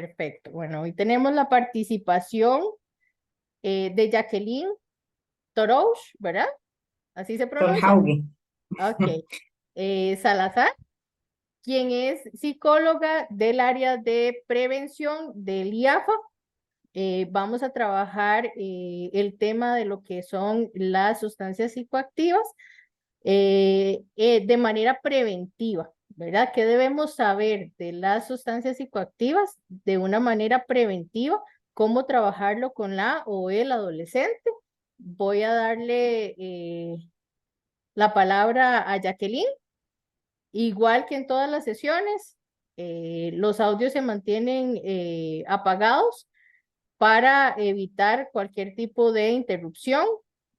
Perfecto. Bueno, hoy tenemos la participación de Jacqueline Toroush, ¿verdad? ¿Así se pronuncia? Torjauge. Ok. Salazar, quien es psicóloga del área de prevención del IAFA. Vamos a trabajar el tema de lo que son las sustancias psicoactivas de manera preventiva, ¿verdad? ¿Qué debemos saber de las sustancias psicoactivas de una manera preventiva? ¿Cómo trabajarlo con la o el adolescente? Voy a darle la palabra a Jacqueline. Igual que en todas las sesiones, los audios se mantienen apagados para evitar cualquier tipo de interrupción.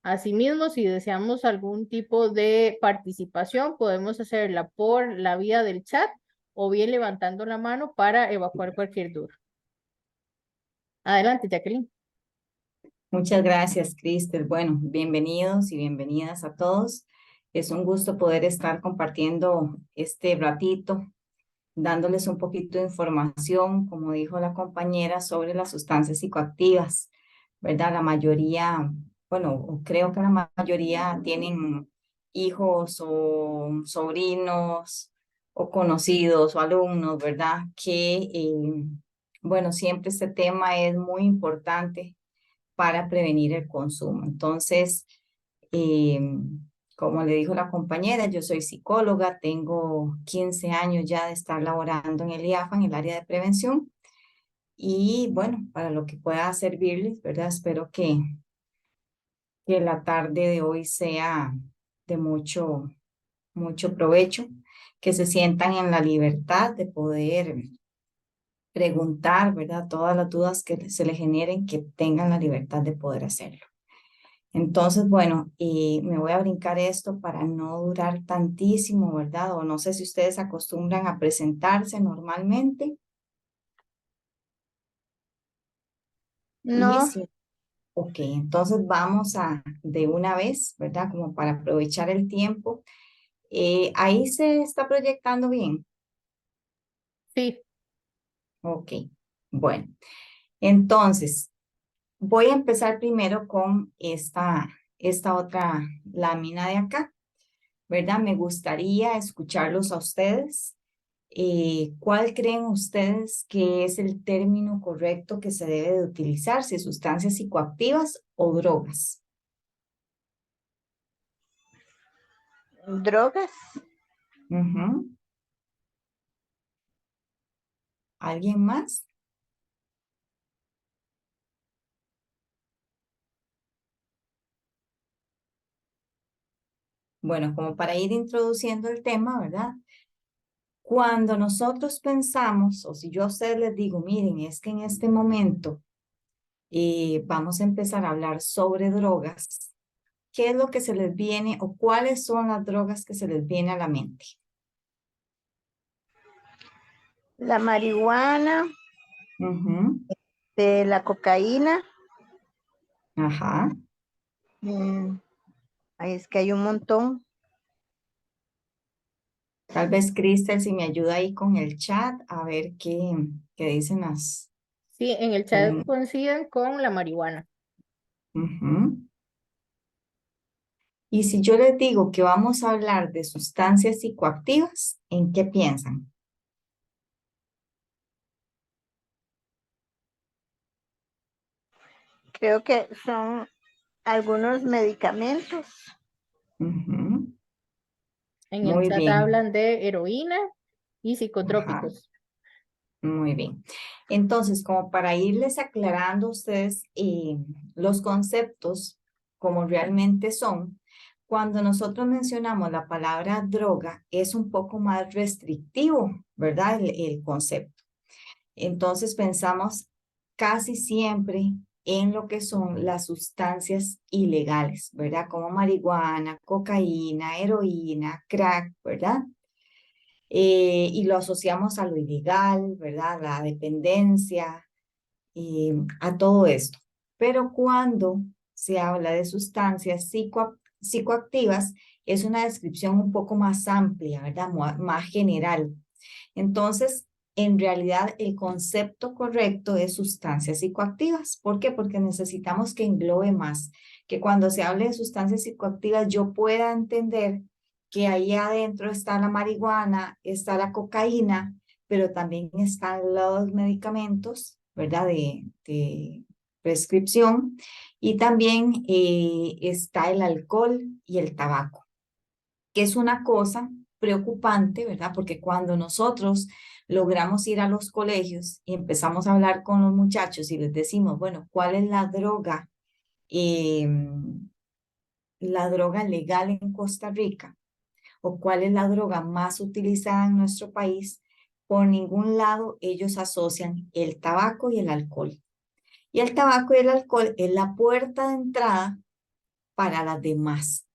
Asimismo, si deseamos algún tipo de participación, podemos hacerla por la vía del chat o bien levantando la mano para evacuar cualquier duda. Adelante, Jacqueline. Muchas gracias, Cristel. Bueno, bienvenidos y bienvenidas a todos. Es un gusto poder estar compartiendo este ratito, dándoles un poquito de información, como dijo la compañera, sobre las sustancias psicoactivas, ¿verdad? La mayoría, bueno, creo que la mayoría tienen hijos o sobrinos o conocidos o alumnos, ¿verdad? Bueno, siempre este tema es muy importante para prevenir el consumo. Entonces, eh, como le dijo la compañera, yo soy psicóloga, tengo 15 años ya de estar laborando en el IAFA, en el área de prevención. Y bueno, para lo que pueda servirles, ¿verdad? Espero que la tarde de hoy sea de mucho provecho, que se sientan en la libertad de poder preguntar, ¿verdad? Todas las dudas que se les generen, que tengan la libertad de poder hacerlo. Entonces, bueno, me voy a brincar esto para no durar tantísimo, ¿verdad? O no sé si ustedes acostumbran a presentarse normalmente. Y No, sí, ok, entonces vamos a de una vez, ¿verdad? Como para aprovechar el tiempo. Ahí se está proyectando bien. Sí, Ok, bueno, entonces voy a empezar primero con esta otra lámina de acá, ¿verdad? Me gustaría escucharlos a ustedes. ¿Cuál creen ustedes que es el término correcto que se debe de utilizar? Si sustancias psicoactivas o drogas. drogas. Ujú. ¿Alguien más? Bueno, como para ir introduciendo el tema, ¿verdad? Cuando nosotros pensamos, o si yo a ustedes les digo, miren, es que en este momento vamos a empezar a hablar sobre drogas, ¿qué es lo que se les viene o cuáles son las drogas que se les viene a la mente? La marihuana, Ujú. de la cocaína. Ajá. mm, Ahí es que hay un montón. Tal vez Crystal, si me ayuda ahí con el chat, a ver qué dicen las... sí, en el chat con- coinciden con la marihuana. Ujú. Y si yo les digo que vamos a hablar de sustancias psicoactivas, ¿en qué piensan? Creo que son algunos medicamentos. Ujú. En el Muy chat bien. hablan de heroína y Ajá. psicotrópicos. Muy bien. Entonces, como para irles aclarando a ustedes los conceptos como realmente son, cuando nosotros mencionamos la palabra droga, es un poco más restrictivo, ¿verdad? El concepto. Entonces, pensamos casi siempre en lo que son las sustancias ilegales, ¿verdad? Como marihuana, cocaína, heroína, crack, ¿verdad? Y lo asociamos a lo ilegal, ¿verdad? La dependencia, a todo esto. Pero cuando se habla de sustancias psicoactivas, es una descripción un poco más amplia, ¿verdad? Más general. Entonces, en realidad el concepto correcto es sustancias psicoactivas. ¿Por qué? Porque necesitamos que englobe más, que cuando se hable de sustancias psicoactivas yo pueda entender que ahí adentro está la marihuana, está la cocaína, pero también están los medicamentos, ¿verdad? De prescripción, y también está el alcohol y el tabaco, que es una cosa preocupante, ¿verdad? Porque cuando nosotros logramos ir a los colegios y empezamos a hablar con los muchachos y les decimos, bueno, ¿cuál es la droga legal en Costa Rica? ¿O cuál es la droga más utilizada en nuestro país? Por ningún lado ellos asocian el tabaco y el alcohol. Y el tabaco y el alcohol es la puerta de entrada para las demás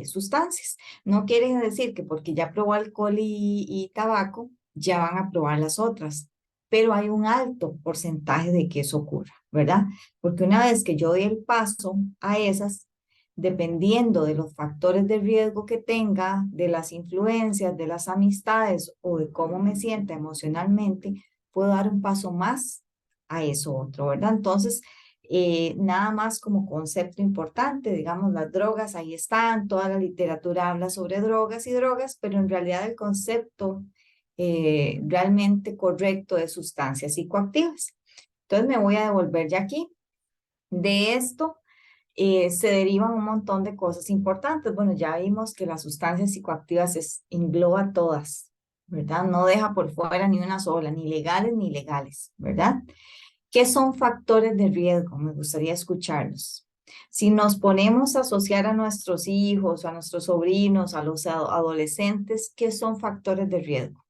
sustancias. No quiere decir que porque ya probó alcohol y tabaco, ya van a probar las otras, pero hay un alto porcentaje de que eso ocurra, ¿verdad? Porque una vez que yo doy el paso a esas, dependiendo de los factores de riesgo que tenga, de las influencias, de las amistades o de cómo me sienta emocionalmente, puedo dar un paso más a eso otro, ¿verdad? Entonces, nada más como concepto importante, digamos, las drogas, ahí están, toda la literatura habla sobre drogas y drogas, pero en realidad el concepto realmente correcto de sustancias psicoactivas. Entonces me voy a devolver ya aquí. De esto se derivan un montón de cosas importantes. Bueno, ya vimos que las sustancias psicoactivas engloba todas, ¿verdad? No deja por fuera ni una sola, ni legales ni ilegales, ¿verdad? ¿Qué son factores de riesgo? Me gustaría escucharlos. Si nos ponemos a asociar a nuestros hijos, a nuestros sobrinos, a los adolescentes, ¿qué son factores de riesgo?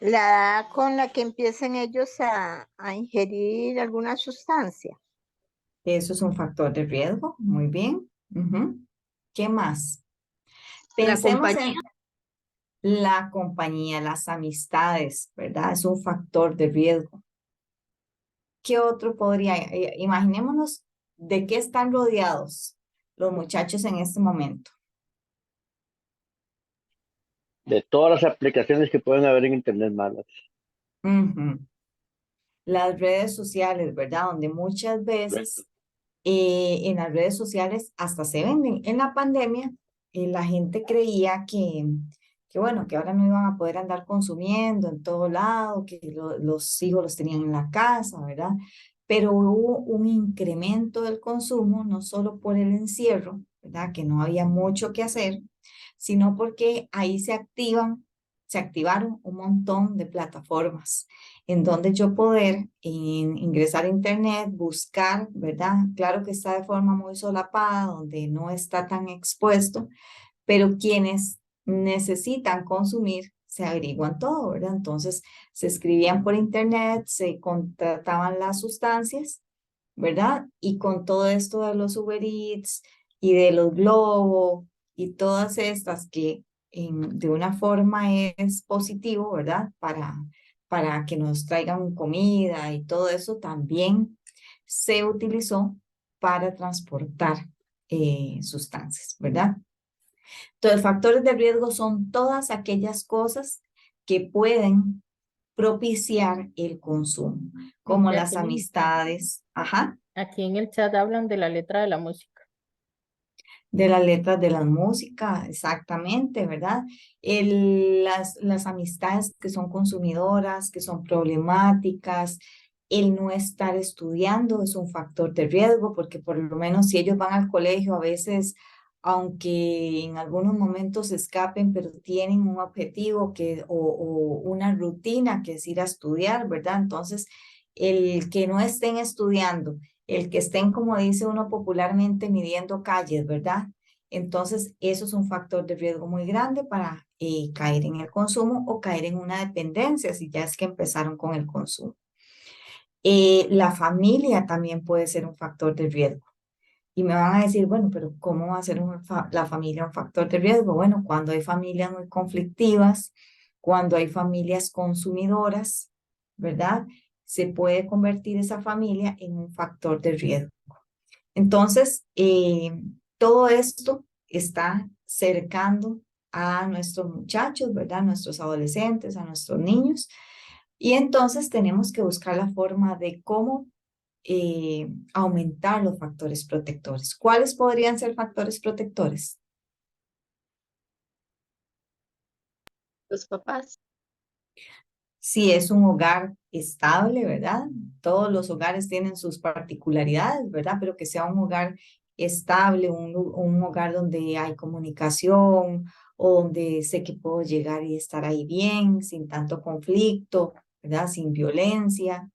La edad con la que empiecen ellos a ingerir alguna sustancia. Eso es un factor de riesgo. Muy bien. ¿Qué más? La Pensemos en compañía. la compañía, las amistades, ¿verdad? Es un factor de riesgo. ¿Qué otro podría? Imaginémonos de qué están rodeados los muchachos en este momento. De todas las aplicaciones que pueden haber en Internet malas. Ujú. Las redes sociales, ¿verdad? Donde muchas veces en las redes sociales hasta se venden. En la pandemia, la gente creía bueno, que ahora no iban a poder andar consumiendo en todo lado, que los hijos los tenían en la casa, ¿verdad? Pero hubo un incremento del consumo, no solo por el encierro, ¿verdad? Que no había mucho que hacer, sino porque ahí se activaron un montón de plataformas en donde yo poder ingresar a internet, buscar, ¿verdad? Claro que está de forma muy solapada, donde no está tan expuesto, pero quienes necesitan consumir se averiguan todo, ¿verdad? Entonces se escribían por internet, se contrataban las sustancias, ¿verdad? Y con todo esto de los Uber Eats y de los Globo y todas estas que de una forma es positivo, ¿verdad? Para que nos traigan comida y todo eso también se utilizó para transportar sustancias, ¿verdad? Entonces, factores de riesgo son todas aquellas cosas que pueden propiciar el consumo, como las Jacqueline, amistades, ajá, aquí en el chat hablan de la letra de la música. de las letras de la música, exactamente, ¿verdad? Las amistades que son consumidoras, que son problemáticas, el no estar estudiando es un factor de riesgo, porque por lo menos si ellos van al colegio, a veces, aunque en algunos momentos se escapen, pero tienen un objetivo o una rutina que es ir a estudiar, ¿verdad? Entonces, el que no estén estudiando, el que estén, como dice uno popularmente, midiendo calles, ¿verdad? Entonces, eso es un factor de riesgo muy grande para caer en el consumo o caer en una dependencia si ya es que empezaron con el consumo. La familia también puede ser un factor de riesgo. Y me van a decir, bueno, pero ¿cómo va a ser la familia un factor de riesgo? Bueno, cuando hay familias muy conflictivas, cuando hay familias consumidoras, ¿verdad? Se puede convertir esa familia en un factor de riesgo. Entonces, todo esto está cercando a nuestros muchachos, ¿verdad? A nuestros adolescentes, a nuestros niños. Y entonces tenemos que buscar la forma de cómo aumentar los factores protectores. ¿Cuáles podrían ser factores protectores? Los papás. Si es un hogar estable, ¿verdad? Todos los hogares tienen sus particularidades, ¿verdad? Pero que sea un hogar estable, un hogar donde hay comunicación, o donde sé que puedo llegar y estar ahí bien, sin tanto conflicto, ¿verdad? Sin violencia.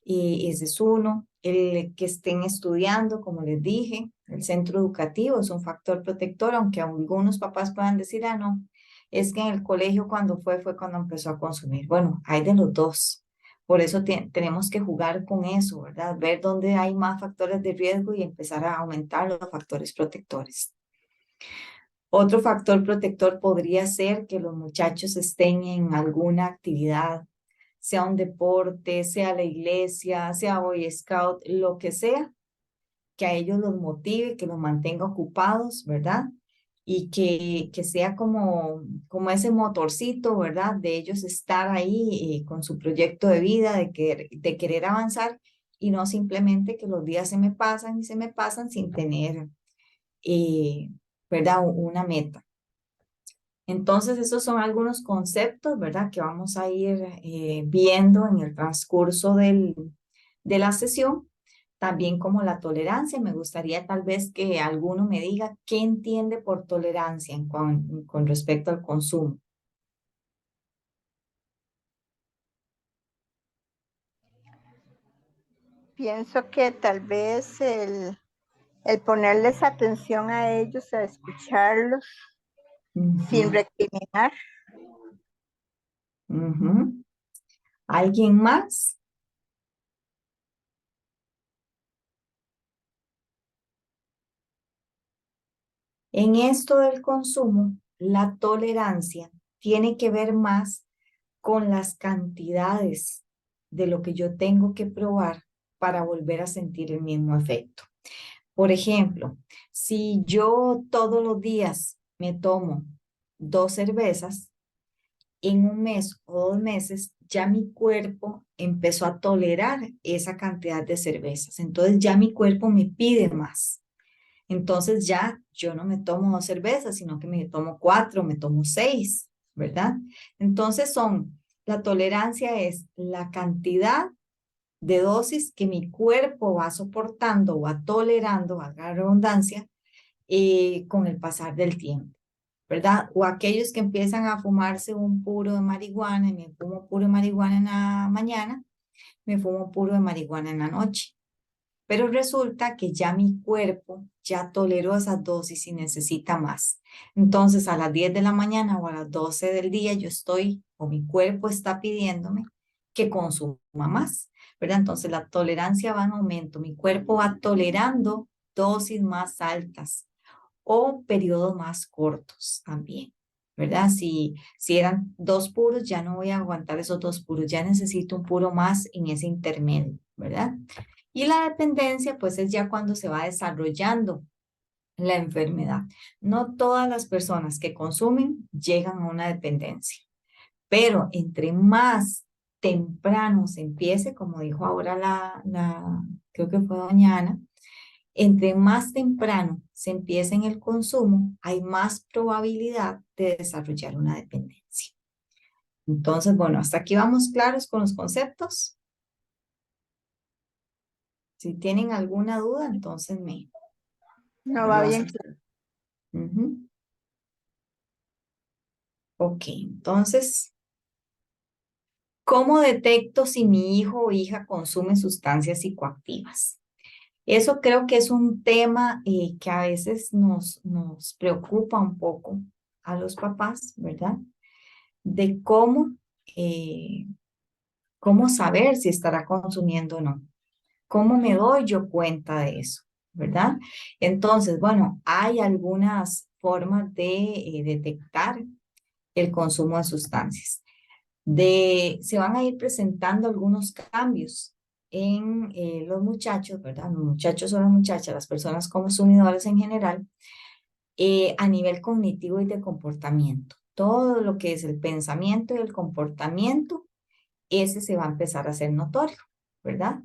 Y ese es uno. El que estén estudiando, como les dije, el centro educativo es un factor protector, aunque algunos papás puedan decir, ah, no, es que en el colegio cuando fue cuando empezó a consumir. Bueno, hay de los dos. Por eso tenemos que jugar con eso, ¿verdad? Ver dónde hay más factores de riesgo y empezar a aumentar los factores protectores. Otro factor protector podría ser que los muchachos estén en alguna actividad, sea un deporte, sea la iglesia, sea Boy Scout, lo que sea, que a ellos los motive, que los mantenga ocupados, ¿verdad? Y que sea como ese motorcito, ¿verdad? De ellos estar ahí con su proyecto de vida, de querer avanzar y no simplemente que los días se me pasan y se me pasan sin tener, ¿verdad? Una meta. Entonces, esos son algunos conceptos, ¿verdad? Que vamos a ir viendo en el transcurso de la sesión. También como la tolerancia, me gustaría tal vez que alguno me diga qué entiende por tolerancia con respecto al consumo. Pienso que tal vez el ponerles atención a ellos, a escucharlos, sin recriminar. ¿Alguien más? En esto del consumo, la tolerancia tiene que ver más con las cantidades de lo que yo tengo que probar para volver a sentir el mismo efecto. Por ejemplo, si yo todos los días me tomo 2 cervezas, en un mes o 2 meses ya mi cuerpo empezó a tolerar esa cantidad de cervezas. Entonces ya mi cuerpo me pide más. Entonces ya yo no me tomo 2 cervezas, sino que me tomo 4, me tomo 6, ¿verdad? Entonces la tolerancia es la cantidad de dosis que mi cuerpo va soportando o va tolerando, valga la redundancia, con el pasar del tiempo, ¿verdad? O aquellos que empiezan a fumarse un puro de marihuana y me fumo puro de marihuana en la mañana, me fumo puro de marihuana en la noche. Pero resulta que ya mi cuerpo ya toleró esas dosis y necesita más. Entonces a las 10 de la mañana o a las 12 del día yo estoy, o mi cuerpo está pidiéndome que consuma más, ¿verdad? Entonces la tolerancia va en aumento, mi cuerpo va tolerando dosis más altas o periodos más cortos también, ¿verdad? Si eran 2 puros, ya no voy a aguantar esos 2 puros, ya necesito un puro más en ese intermedio, ¿verdad? Y la dependencia, pues es ya cuando se va desarrollando la enfermedad. No todas las personas que consumen llegan a una dependencia, pero entre más temprano se empiece, como dijo ahora creo que fue doña Ana, entre más temprano se empiece en el consumo, hay más probabilidad de desarrollar una dependencia. Entonces, bueno, hasta aquí vamos claros con los conceptos. Si tienen alguna duda, entonces No va bien. Ok, entonces, ¿cómo detecto si mi hijo o hija consume sustancias psicoactivas? Eso creo que es un tema que a veces nos preocupa un poco a los papás, ¿verdad? De cómo saber si estará consumiendo o no. ¿Cómo me doy yo cuenta de eso? ¿Verdad? Entonces, bueno, hay algunas formas de detectar el consumo de sustancias. Se van a ir presentando algunos cambios en los muchachos, ¿verdad? Los muchachos o las muchachas, las personas consumidores en general, a nivel cognitivo y de comportamiento. Todo lo que es el pensamiento y el comportamiento, ese se va a empezar a hacer notorio, ¿verdad?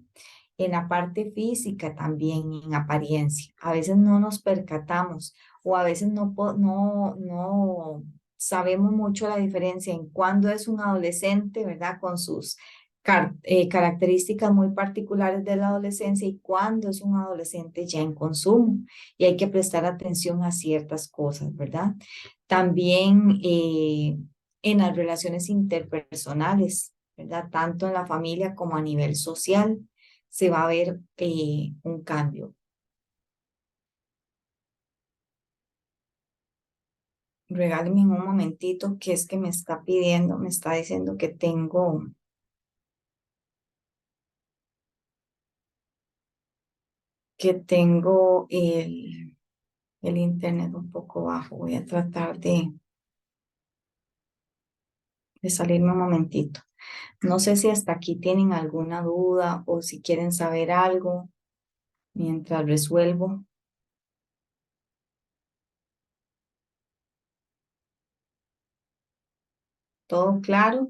En la parte física también, en apariencia. A veces no nos percatamos o a veces no sabemos mucho la diferencia en cuándo es un adolescente, ¿verdad? Con sus características muy particulares de la adolescencia y cuándo es un adolescente ya en consumo. Y hay que prestar atención a ciertas cosas, ¿verdad? También en las relaciones interpersonales, ¿verdad? Tanto en la familia como a nivel social se va a ver un cambio. Regáleme un momentito, que es que me está pidiendo, me está diciendo que tengo el internet un poco bajo. Voy a tratar de salirme un momentito. No sé si hasta aquí tienen alguna duda o si quieren saber algo mientras resuelvo. ¿Todo claro?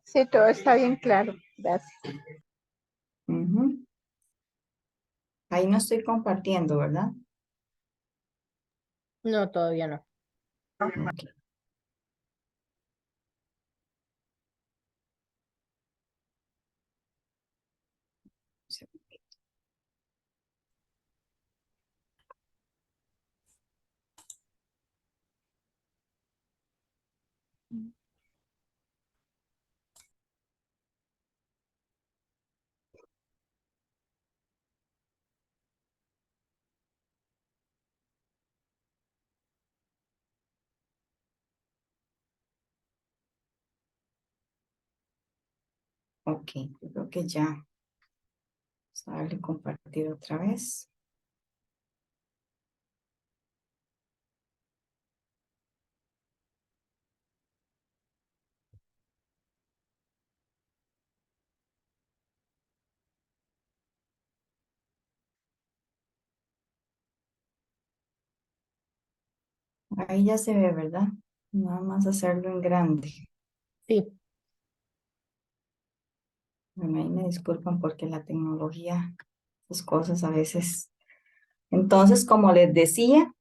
Sí, todo está bien claro. Gracias. Ujú. Ahí no estoy compartiendo, ¿verdad? No, todavía no. Ok. Ok, yo creo que ya. Vamos a darle compartir otra vez. Ahí ya se ve, ¿verdad? Nada más hacerlo en grande. Sí, Bueno, ahí me disculpan porque la tecnología, sus cosas a veces. Entonces, como les decía,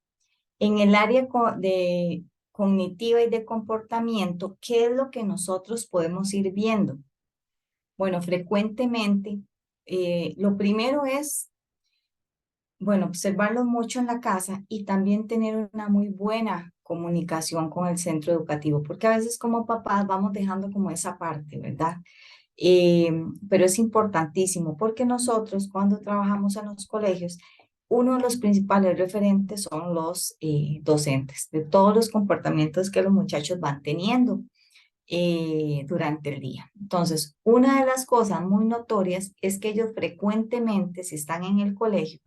en el área de cognitiva y de comportamiento, ¿qué es lo que nosotros podemos ir viendo? Bueno, frecuentemente, lo primero es, bueno, observarlo mucho en la casa y también tener una muy buena comunicación con el centro educativo, porque a veces como papás vamos dejando como esa parte, ¿verdad? Pero es importantísimo porque nosotros cuando trabajamos en los colegios, uno de los principales referentes son los docentes, de todos los comportamientos que los muchachos van teniendo durante el día. Entonces, una de las cosas muy notorias es que ellos frecuentemente, si están en el colegio,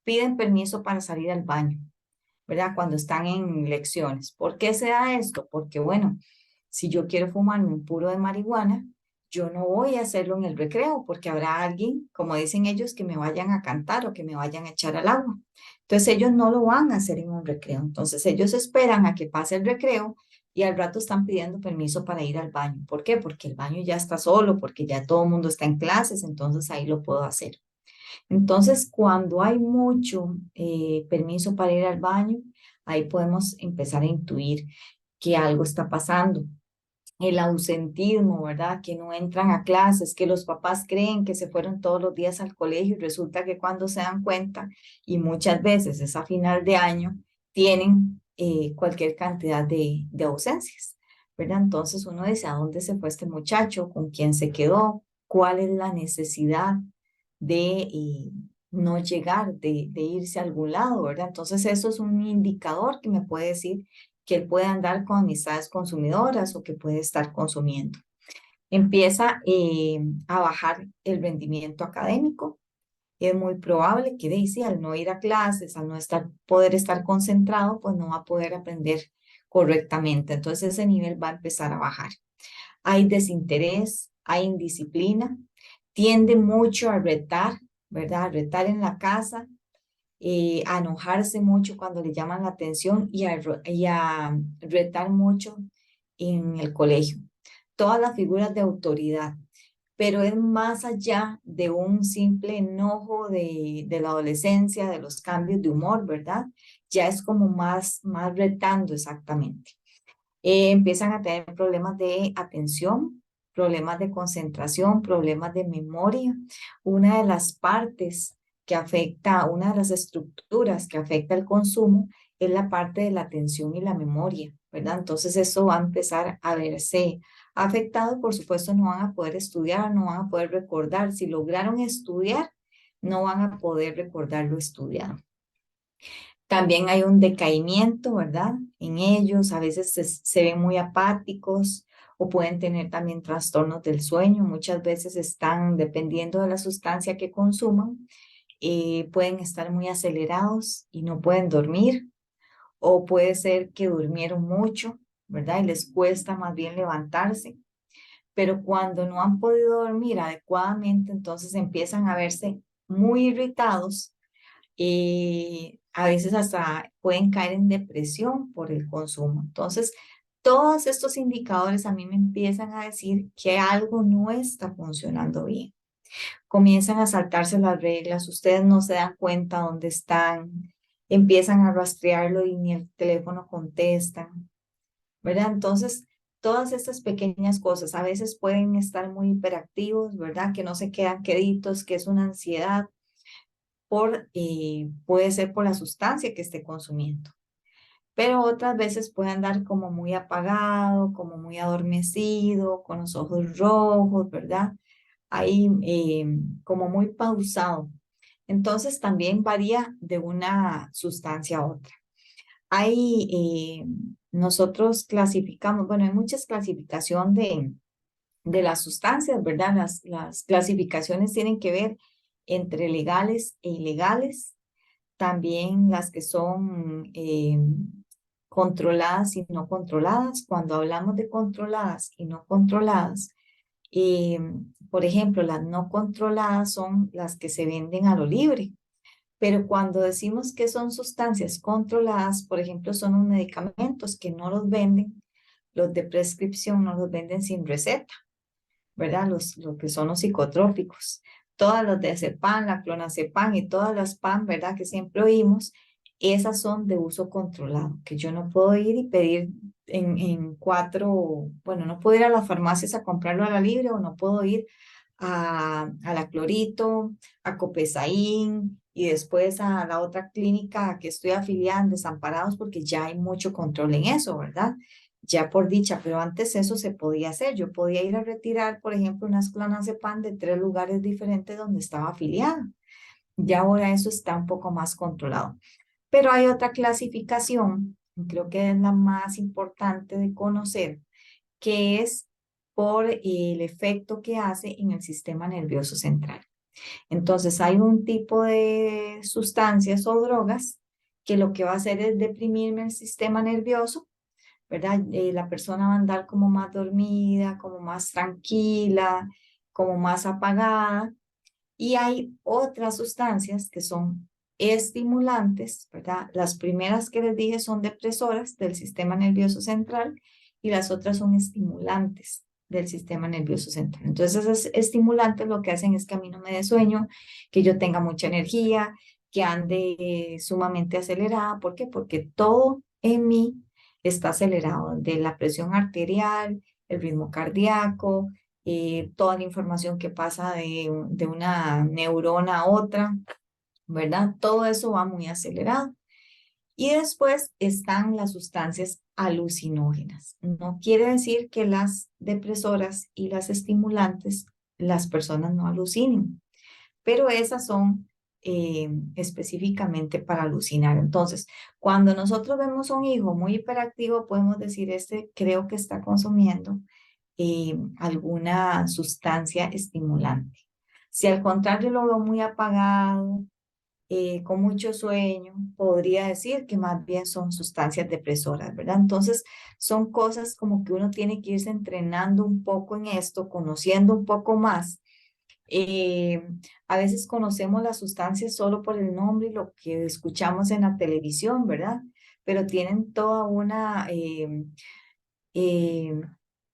piden permiso para salir al baño, ¿verdad? Cuando están en lecciones. ¿Por qué se da esto? Porque, bueno, si yo quiero fumarme un puro de marihuana, yo no voy a hacerlo en el recreo porque habrá alguien, como dicen ellos, que me vayan a cantar o que me vayan a echar al agua. Entonces ellos no lo van a hacer en un recreo. Entonces ellos esperan a que pase el recreo y al rato están pidiendo permiso para ir al baño. ¿Por qué? Porque el baño ya está solo, porque ya todo el mundo está en clases, entonces ahí lo puedo hacer. Entonces, cuando hay mucho permiso para ir al baño, ahí podemos empezar a intuir que algo está pasando. El ausentismo, ¿verdad? Que no entran a clases, que los papás creen que se fueron todos los días al colegio y resulta que cuando se dan cuenta, y muchas veces es a final de año, tienen cualquier cantidad de ausencias, ¿verdad? Entonces uno dice, ¿a dónde se fue este muchacho? ¿Con quién se quedó? ¿Cuál es la necesidad de no llegar, de irse a algún lado, ¿verdad? Entonces eso es un indicador que me puede decir que él puede andar con amistades consumidoras o que puede estar consumiendo. Empieza a bajar el rendimiento académico. Es muy probable que Daisy, al no ir a clases, al no poder estar concentrado, pues no va a poder aprender correctamente. Entonces ese nivel va a empezar a bajar. Hay desinterés, hay indisciplina, tiende mucho a retar, ¿verdad? A retar en la casa, a enojarse mucho cuando le llaman la atención y a retar mucho en el colegio. Todas las figuras de autoridad, pero es más allá de un simple enojo de la adolescencia, de los cambios de humor, ¿verdad? Ya es como más retando exactamente. Empiezan a tener problemas de atención, problemas de concentración, problemas de memoria. Una de las partes que afecta, una de las estructuras que afecta el consumo es la parte de la atención y la memoria, ¿verdad? Entonces eso va a empezar a verse afectado. Por supuesto, no van a poder estudiar, no van a poder recordar. Si lograron estudiar, no van a poder recordar lo estudiado. También hay un decaimiento, ¿verdad? En ellos, a veces se ven muy apáticos o pueden tener también trastornos del sueño. Muchas veces están, dependiendo de la sustancia que consuman, pueden estar muy acelerados y no pueden dormir. O puede ser que durmieron mucho, ¿verdad? Y les cuesta más bien levantarse. Pero cuando no han podido dormir adecuadamente, entonces empiezan a verse muy irritados, a veces hasta pueden caer en depresión por el consumo. Entonces, todos estos indicadores a mí me empiezan a decir que algo no está funcionando bien. Comienzan a saltarse las reglas, ustedes no se dan cuenta dónde están, empiezan a rastrearlo y ni el teléfono contestan, ¿verdad? Entonces, todas estas pequeñas cosas a veces pueden estar muy hiperactivos, ¿verdad? Que no se quedan queditos, que es una ansiedad. Puede ser por la sustancia que esté consumiendo, pero otras veces puede andar como muy apagado, como muy adormecido, con los ojos rojos, ¿verdad? Ahí como muy pausado. Entonces también varía de una sustancia a otra. Nosotros clasificamos, bueno, hay muchas clasificaciones de las sustancias, ¿verdad? Las clasificaciones tienen que ver entre legales e ilegales, también las que son controladas y no controladas. Cuando hablamos de controladas y no controladas, eh, por ejemplo, las no controladas son las que se venden a lo libre, pero cuando decimos que son sustancias controladas, por ejemplo, son los medicamentos que no los venden, los de prescripción no los venden sin receta, ¿verdad? Lo que son los psicotrópicos. Todas las de Cepan, la clonazepam y todas las PAM, ¿verdad? Que siempre oímos, esas son de uso controlado, que yo no puedo ir y pedir bueno, no puedo ir a las farmacias a comprarlo a la libre o no puedo ir a la Clorito, a Copesaín y después a la otra clínica que estoy afiliada en Desamparados porque ya hay mucho control en eso, ¿verdad? Ya por dicha, pero antes eso se podía hacer. Yo podía ir a retirar, por ejemplo, unas clonazepam de 3 lugares diferentes donde estaba afiliada. Ya ahora eso está un poco más controlado. Pero hay otra clasificación, creo que es la más importante de conocer, que es por el efecto que hace en el sistema nervioso central. Entonces hay un tipo de sustancias o drogas que lo que va a hacer es deprimirme el sistema nervioso, ¿verdad? La persona va a andar como más dormida, como más tranquila, como más apagada. Y hay otras sustancias que son estimulantes, ¿verdad? Las primeras que les dije son depresoras del sistema nervioso central y las otras son estimulantes del sistema nervioso central. Entonces, esas estimulantes lo que hacen es que a mí no me dé sueño, que yo tenga mucha energía, que ande sumamente acelerada. ¿Por qué? Porque todo en mí está acelerado, de la presión arterial, el ritmo cardíaco, toda la información que pasa de una neurona a otra, ¿verdad? Todo eso va muy acelerado. Y después están las sustancias alucinógenas. No quiere decir que las depresoras y las estimulantes, las personas no alucinen, pero esas son específicamente para alucinar. Entonces, cuando nosotros vemos a un hijo muy hiperactivo, podemos decir, este creo que está consumiendo alguna sustancia estimulante. Si al contrario lo veo muy apagado, con mucho sueño, podría decir que más bien son sustancias depresoras, ¿verdad? Entonces, son cosas como que uno tiene que irse entrenando un poco en esto, conociendo un poco más. Eh, a veces conocemos las sustancias solo por el nombre y lo que escuchamos en la televisión, ¿verdad? Pero tienen toda una, eh,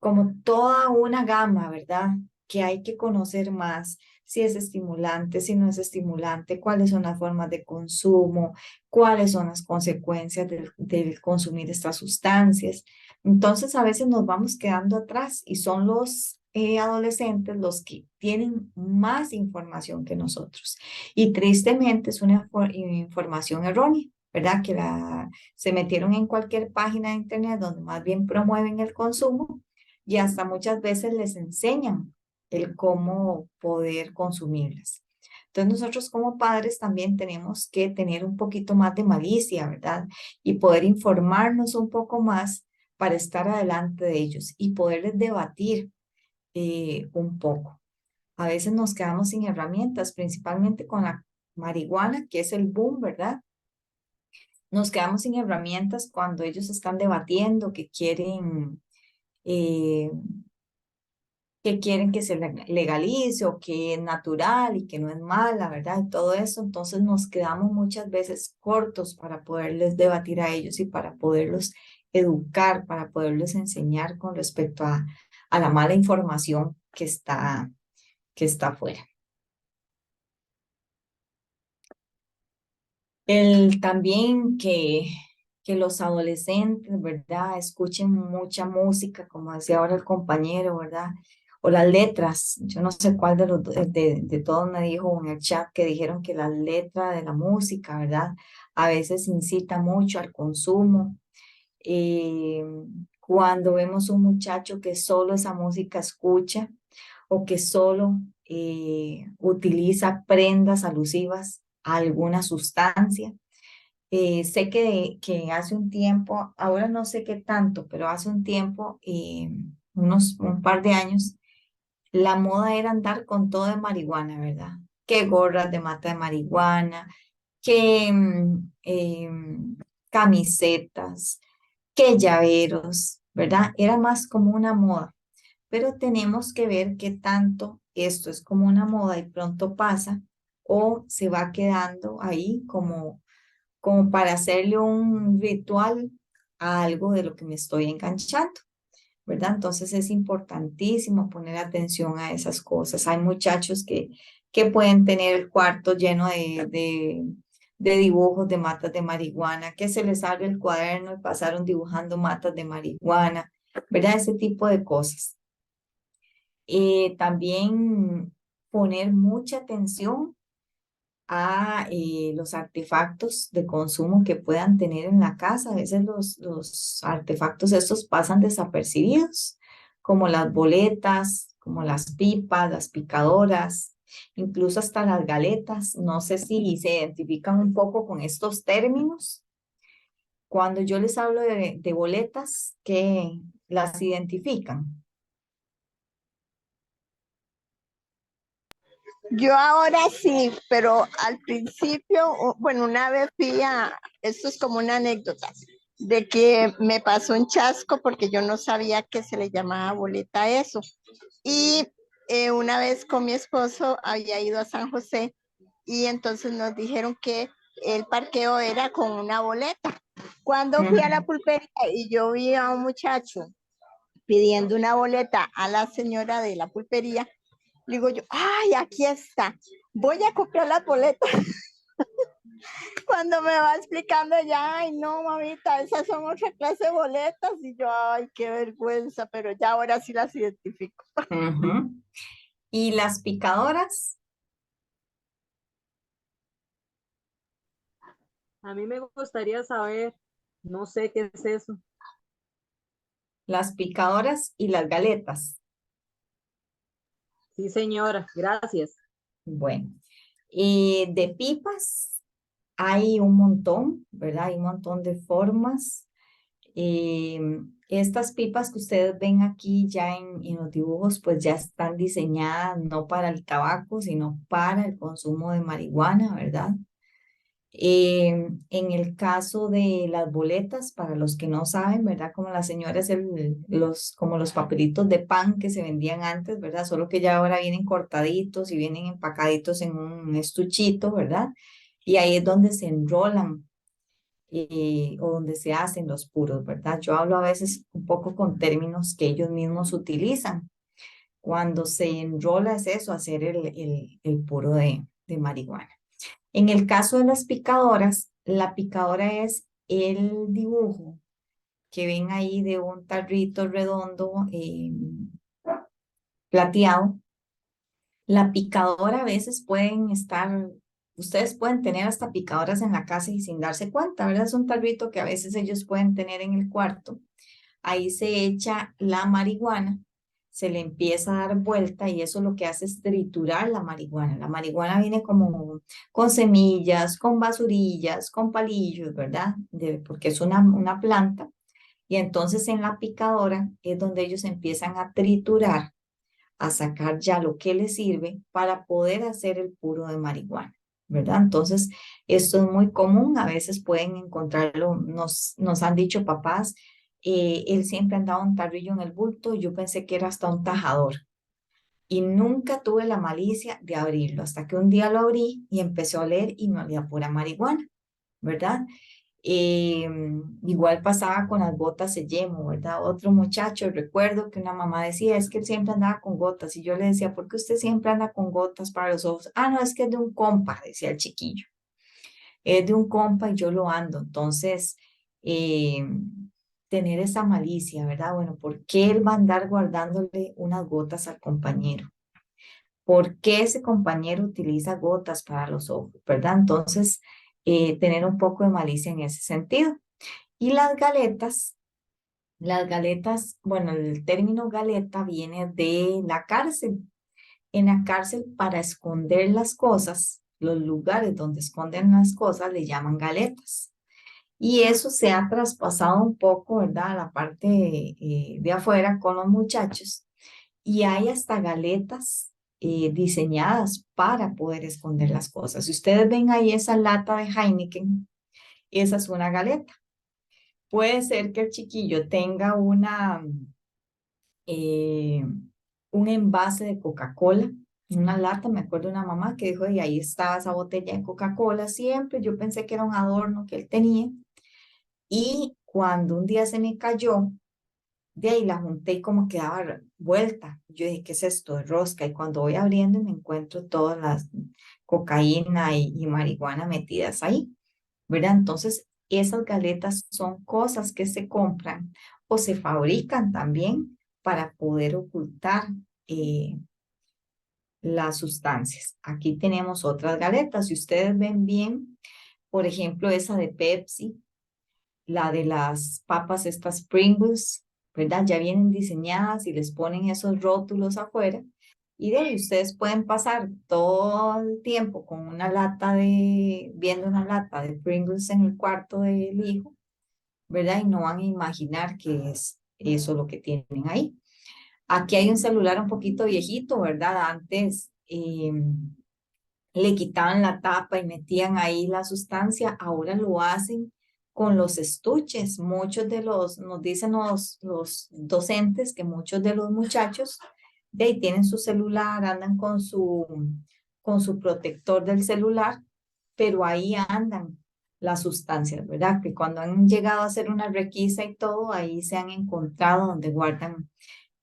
como toda una gama, ¿verdad? Que hay que conocer más, si es estimulante, si no es estimulante, cuáles son las formas de consumo, cuáles son las consecuencias del consumir estas sustancias. Entonces, a veces nos vamos quedando atrás y son los adolescentes los que tienen más información que nosotros. Y tristemente es una información errónea, ¿verdad? Se metieron en cualquier página de internet donde más bien promueven el consumo y hasta muchas veces les enseñan el cómo poder consumirlas. Entonces nosotros como padres también tenemos que tener un poquito más de malicia, ¿verdad? Y poder informarnos un poco más para estar adelante de ellos y poderles debatir un poco. A veces nos quedamos sin herramientas, principalmente con la marihuana, que es el boom, ¿verdad? Nos quedamos sin herramientas cuando ellos están debatiendo eh, que quieren que se legalice o que es natural y que no es mala, ¿verdad? Y todo eso, entonces nos quedamos muchas veces cortos para poderles debatir a ellos y para poderlos educar, para poderles enseñar con respecto a la mala información que está afuera. También que los adolescentes, ¿verdad? Escuchen mucha música, como decía ahora el compañero, ¿verdad? O las letras. Yo no sé cuál de todos me dijo en el chat que dijeron que la letra de la música, ¿verdad? A veces incita mucho al consumo. Eh, Cuando vemos un muchacho que solo esa música escucha o que solo utiliza prendas alusivas a alguna sustancia. Sé que hace un tiempo, ahora no sé qué tanto, pero hace un tiempo, un par de años, la moda era andar con todo de marihuana, ¿verdad? Que gorras de mata de marihuana, que camisetas, que llaveros, ¿verdad? Era más como una moda, pero tenemos que ver qué tanto esto es como una moda y pronto pasa o se va quedando ahí como para hacerle un ritual a algo de lo que me estoy enganchando, ¿verdad? Entonces es importantísimo poner atención a esas cosas. Hay muchachos que pueden tener el cuarto lleno de dibujos de matas de marihuana, que se les abre el cuaderno y pasaron dibujando matas de marihuana, ¿verdad? Ese tipo de cosas. También poner mucha atención a los artefactos de consumo que puedan tener en la casa. A veces los artefactos estos pasan desapercibidos, como las boletas, como las pipas, las picadoras, incluso hasta las galetas. No sé si se identifican un poco con estos términos. Cuando yo les hablo de boletas, ¿qué las identifican? Yo ahora sí, pero al principio, bueno, una vez esto es como una anécdota, de que me pasó un chasco porque yo no sabía que se le llamaba boleta a eso. Y una vez con mi esposo había ido a San José y entonces nos dijeron que el parqueo era con una boleta. Cuando fui a la pulpería y yo vi a un muchacho pidiendo una boleta a la señora de la pulpería, digo yo, ay, aquí está, voy a comprar la boleta. Cuando me va explicando ya, ay, no, mamita, esas son otra clase de boletas. Y yo, ay, qué vergüenza, pero ya ahora sí las identifico. Ujú. ¿Y las picadoras? A mí me gustaría saber, no sé qué es eso. Las picadoras y las galetas. Sí, señora, gracias. Bueno, de pipas hay un montón, ¿verdad? Hay un montón de formas. Estas pipas que ustedes ven aquí ya en los dibujos, pues ya están diseñadas no para el tabaco, sino para el consumo de marihuana, ¿verdad? En el caso de las boletas, para los que no saben, ¿verdad? Como la señora es como los papelitos de pan que se vendían antes, ¿verdad? Solo que ya ahora vienen cortaditos y vienen empacaditos en un estuchito, ¿verdad? Y ahí es donde se enrolan o donde se hacen los puros, ¿verdad? Yo hablo a veces un poco con términos que ellos mismos utilizan. Cuando se enrola es eso, hacer el puro de marihuana. En el caso de las picadoras, la picadora es el dibujo que ven ahí de un tarrito redondo plateado. La picadora a veces ustedes pueden tener hasta picadoras en la casa y sin darse cuenta, ¿verdad? Es un tarrito que a veces ellos pueden tener en el cuarto. Ahí se echa la marihuana, se le empieza a dar vuelta y eso lo que hace es triturar la marihuana. La marihuana viene como con semillas, con basurillas, con palillos, ¿verdad? Porque es una planta. Y entonces en la picadora es donde ellos empiezan a triturar, a sacar ya lo que les sirve para poder hacer el puro de marihuana, ¿verdad? Entonces, esto es muy común, a veces pueden encontrarlo, nos han dicho papás, él siempre andaba un tarrillo en el bulto, yo pensé que era hasta un tajador y nunca tuve la malicia de abrirlo, hasta que un día lo abrí y empecé a oler y me olía pura marihuana, ¿verdad? Igual pasaba con las gotas de yemo, ¿verdad? Otro muchacho, recuerdo que una mamá decía, es que él siempre andaba con gotas, y yo le decía, ¿por qué usted siempre anda con gotas para los ojos? Ah, no, es que es de un compa, decía el chiquillo, es de un compa y yo lo ando, entonces, eh, tener esa malicia, ¿verdad? Bueno, ¿por qué él va a andar guardándole unas gotas al compañero? ¿Por qué ese compañero utiliza gotas para los ojos, verdad? Entonces, tener un poco de malicia en ese sentido. Y las galetas, bueno, el término galeta viene de la cárcel. En la cárcel, para esconder las cosas, los lugares donde esconden las cosas le llaman galetas. Y eso se ha traspasado un poco, ¿verdad? A la parte de afuera con los muchachos. Y hay hasta galetas diseñadas para poder esconder las cosas. Si ustedes ven ahí esa lata de Heineken, esa es una galeta. Puede ser que el chiquillo tenga eh, un envase de Coca-Cola, una lata, me acuerdo de una mamá que dijo, y ahí estaba esa botella de Coca-Cola siempre, yo pensé que era un adorno que él tenía, y cuando un día se me cayó, de ahí la junté y como que daba vuelta. Yo dije, ¿qué es esto de rosca? Y cuando voy abriendo me encuentro todas las cocaína y marihuana metidas ahí, ¿verdad? Entonces, esas galetas son cosas que se compran o se fabrican también para poder ocultar eh, las sustancias. Aquí tenemos otras galetas. Si ustedes ven bien, por ejemplo, esa de Pepsi, la de las papas, estas Pringles, ¿verdad? Ya vienen diseñadas y les ponen esos rótulos afuera. Y de ahí ustedes pueden pasar todo el tiempo con viendo una lata de Pringles en el cuarto del hijo, ¿verdad? Y no van a imaginar que es eso lo que tienen ahí. Aquí hay un celular un poquito viejito, ¿verdad? Antes le quitaban la tapa y metían ahí la sustancia, ahora lo hacen con los estuches. Nos dicen los docentes que muchos de los muchachos de ahí tienen su celular, andan con su protector del celular, pero ahí andan las sustancias, ¿verdad? Que cuando han llegado a hacer una requisa y todo, ahí se han encontrado donde guardan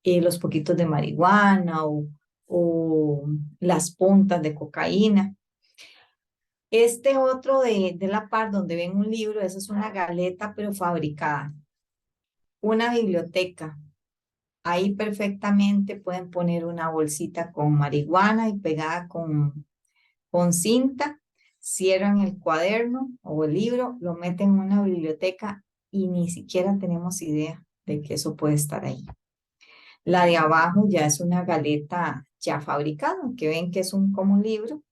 los poquitos de marihuana o las puntas de cocaína. Este otro de la par donde ven un libro, esa es una galeta pero fabricada. Una biblioteca. Ahí perfectamente pueden poner una bolsita con marihuana y pegada con cinta, cierran el cuaderno o el libro, lo meten en una biblioteca y ni siquiera tenemos idea de que eso puede estar ahí. La de abajo ya es una galeta ya fabricada, que ven que es como un libro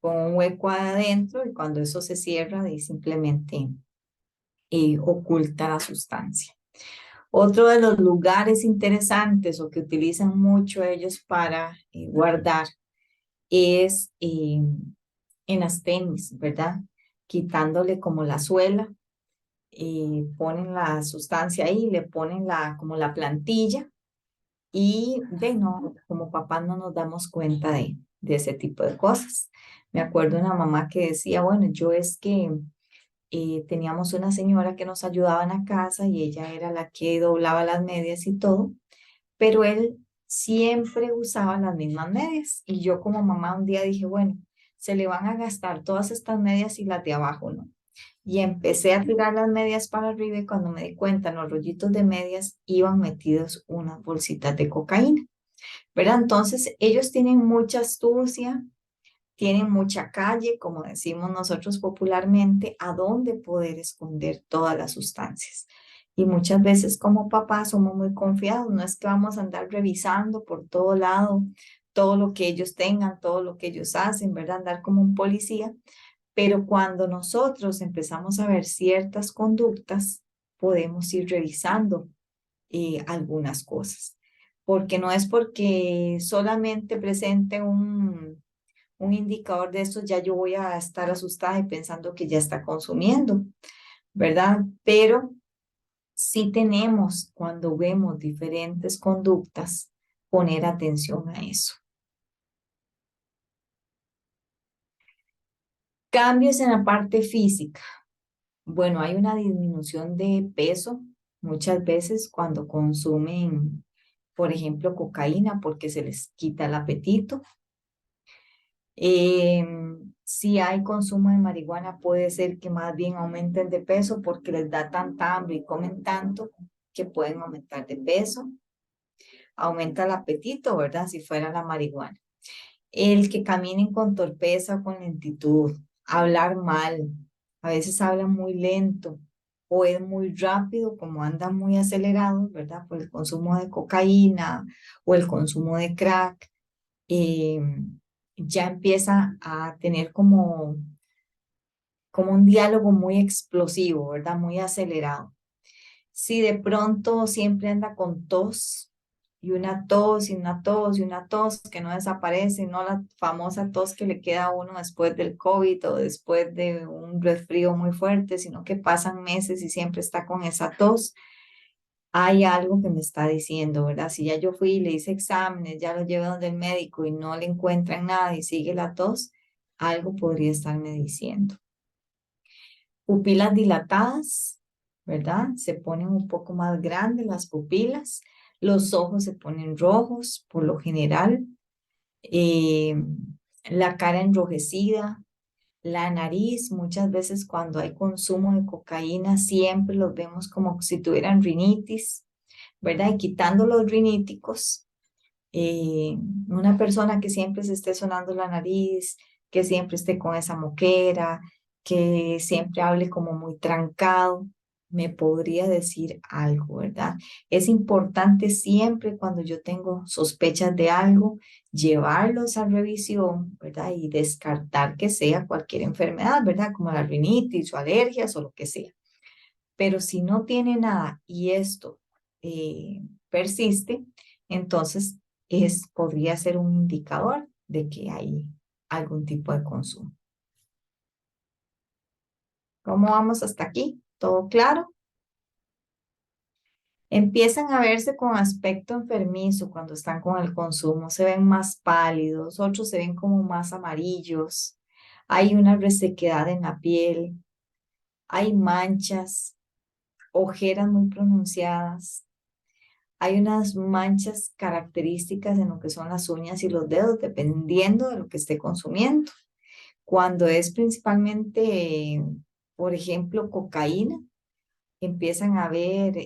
con un hueco adentro y cuando eso se cierra, y simplemente oculta la sustancia. Otro de los lugares interesantes o que utilizan mucho ellos para guardar es en las tenis, ¿verdad? quitándole como la suela, ponen la sustancia ahí, le ponen como la plantilla y no, como papás no nos damos cuenta de ese tipo de cosas. Me acuerdo de una mamá que decía, bueno, yo es que teníamos una señora que nos ayudaba en la casa y ella era la que doblaba las medias y todo, pero él siempre usaba las mismas medias. Y yo como mamá un día dije, bueno, se le van a gastar todas estas medias y las de abajo, ¿no? Y empecé a tirar las medias para arriba y cuando me di cuenta, en los rollitos de medias iban metidos unas bolsitas de cocaína, ¿verdad? Entonces, ellos tienen mucha astucia, tienen mucha calle, como decimos nosotros popularmente, a dónde poder esconder todas las sustancias. Y muchas veces como papás somos muy confiados, no es que vamos a andar revisando por todo lado todo lo que ellos tengan, todo lo que ellos hacen, ¿verdad? Andar como un policía. Pero cuando nosotros empezamos a ver ciertas conductas, podemos ir revisando algunas cosas. Porque no es porque solamente presente un indicador de esto, ya yo voy a estar asustada y pensando que ya está consumiendo, ¿verdad? Pero sí tenemos, cuando vemos diferentes conductas, poner atención a eso. Cambios en la parte física. Bueno, hay una disminución de peso muchas veces cuando consumen, por ejemplo, cocaína porque se les quita el apetito. Si hay consumo de marihuana, puede ser que más bien aumenten de peso porque les da tanta hambre y comen tanto que pueden aumentar de peso. Aumenta el apetito, ¿verdad? Si fuera la marihuana. El que caminen con torpeza o con lentitud, hablar mal, a veces hablan muy lento o es muy rápido, como andan muy acelerados, ¿verdad? Por el consumo de cocaína o el consumo de crack. eh, ya empieza a tener como un diálogo muy explosivo, ¿verdad? Muy acelerado. Si de pronto siempre anda con tos y una tos y una tos y una tos que no desaparece, no la famosa tos que le queda a uno después del COVID o después de un resfrío muy fuerte, sino que pasan meses y siempre está con esa tos, hay algo que me está diciendo, ¿verdad? Si ya yo fui y le hice exámenes, ya lo llevé donde el médico y no le encuentran nada y sigue la tos, algo podría estarme diciendo. Pupilas dilatadas, ¿verdad? Se ponen un poco más grandes las pupilas, los ojos se ponen rojos por lo general, la cara enrojecida, la nariz, muchas veces cuando hay consumo de cocaína siempre los vemos como si tuvieran rinitis, ¿verdad? Y quitando los riníticos, una persona que siempre se esté sonando la nariz, que siempre esté con esa moquera, que siempre hable como muy trancado, me podría decir algo, ¿verdad? Es importante siempre cuando yo tengo sospechas de algo, llevarlos a revisión, ¿verdad? Y descartar que sea cualquier enfermedad, ¿verdad? Como la rinitis o alergias o lo que sea. Pero si no tiene nada y esto persiste, entonces podría ser un indicador de que hay algún tipo de consumo. ¿Cómo vamos hasta aquí? ¿Todo claro? Empiezan a verse con aspecto enfermizo cuando están con el consumo, se ven más pálidos, otros se ven como más amarillos, hay una resequedad en la piel, hay manchas, ojeras muy pronunciadas, hay unas manchas características en lo que son las uñas y los dedos, dependiendo de lo que esté consumiendo. Cuando es principalmente, por ejemplo, cocaína, empiezan a ver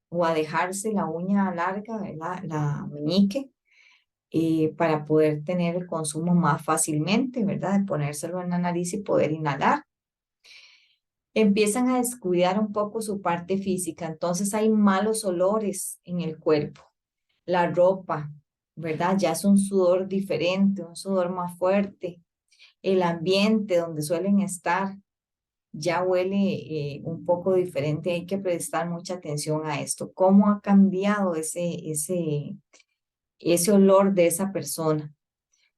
o a dejarse la uña larga, ¿verdad? La meñique, para poder tener el consumo más fácilmente, ¿verdad? De ponérselo en la nariz y poder inhalar. Empiezan a descuidar un poco su parte física, entonces hay malos olores en el cuerpo. La ropa, ¿verdad? Ya es un sudor diferente, un sudor más fuerte. El ambiente donde suelen estar ya huele un poco diferente. Hay que prestar mucha atención a esto. ¿Cómo ha cambiado ese olor de esa persona?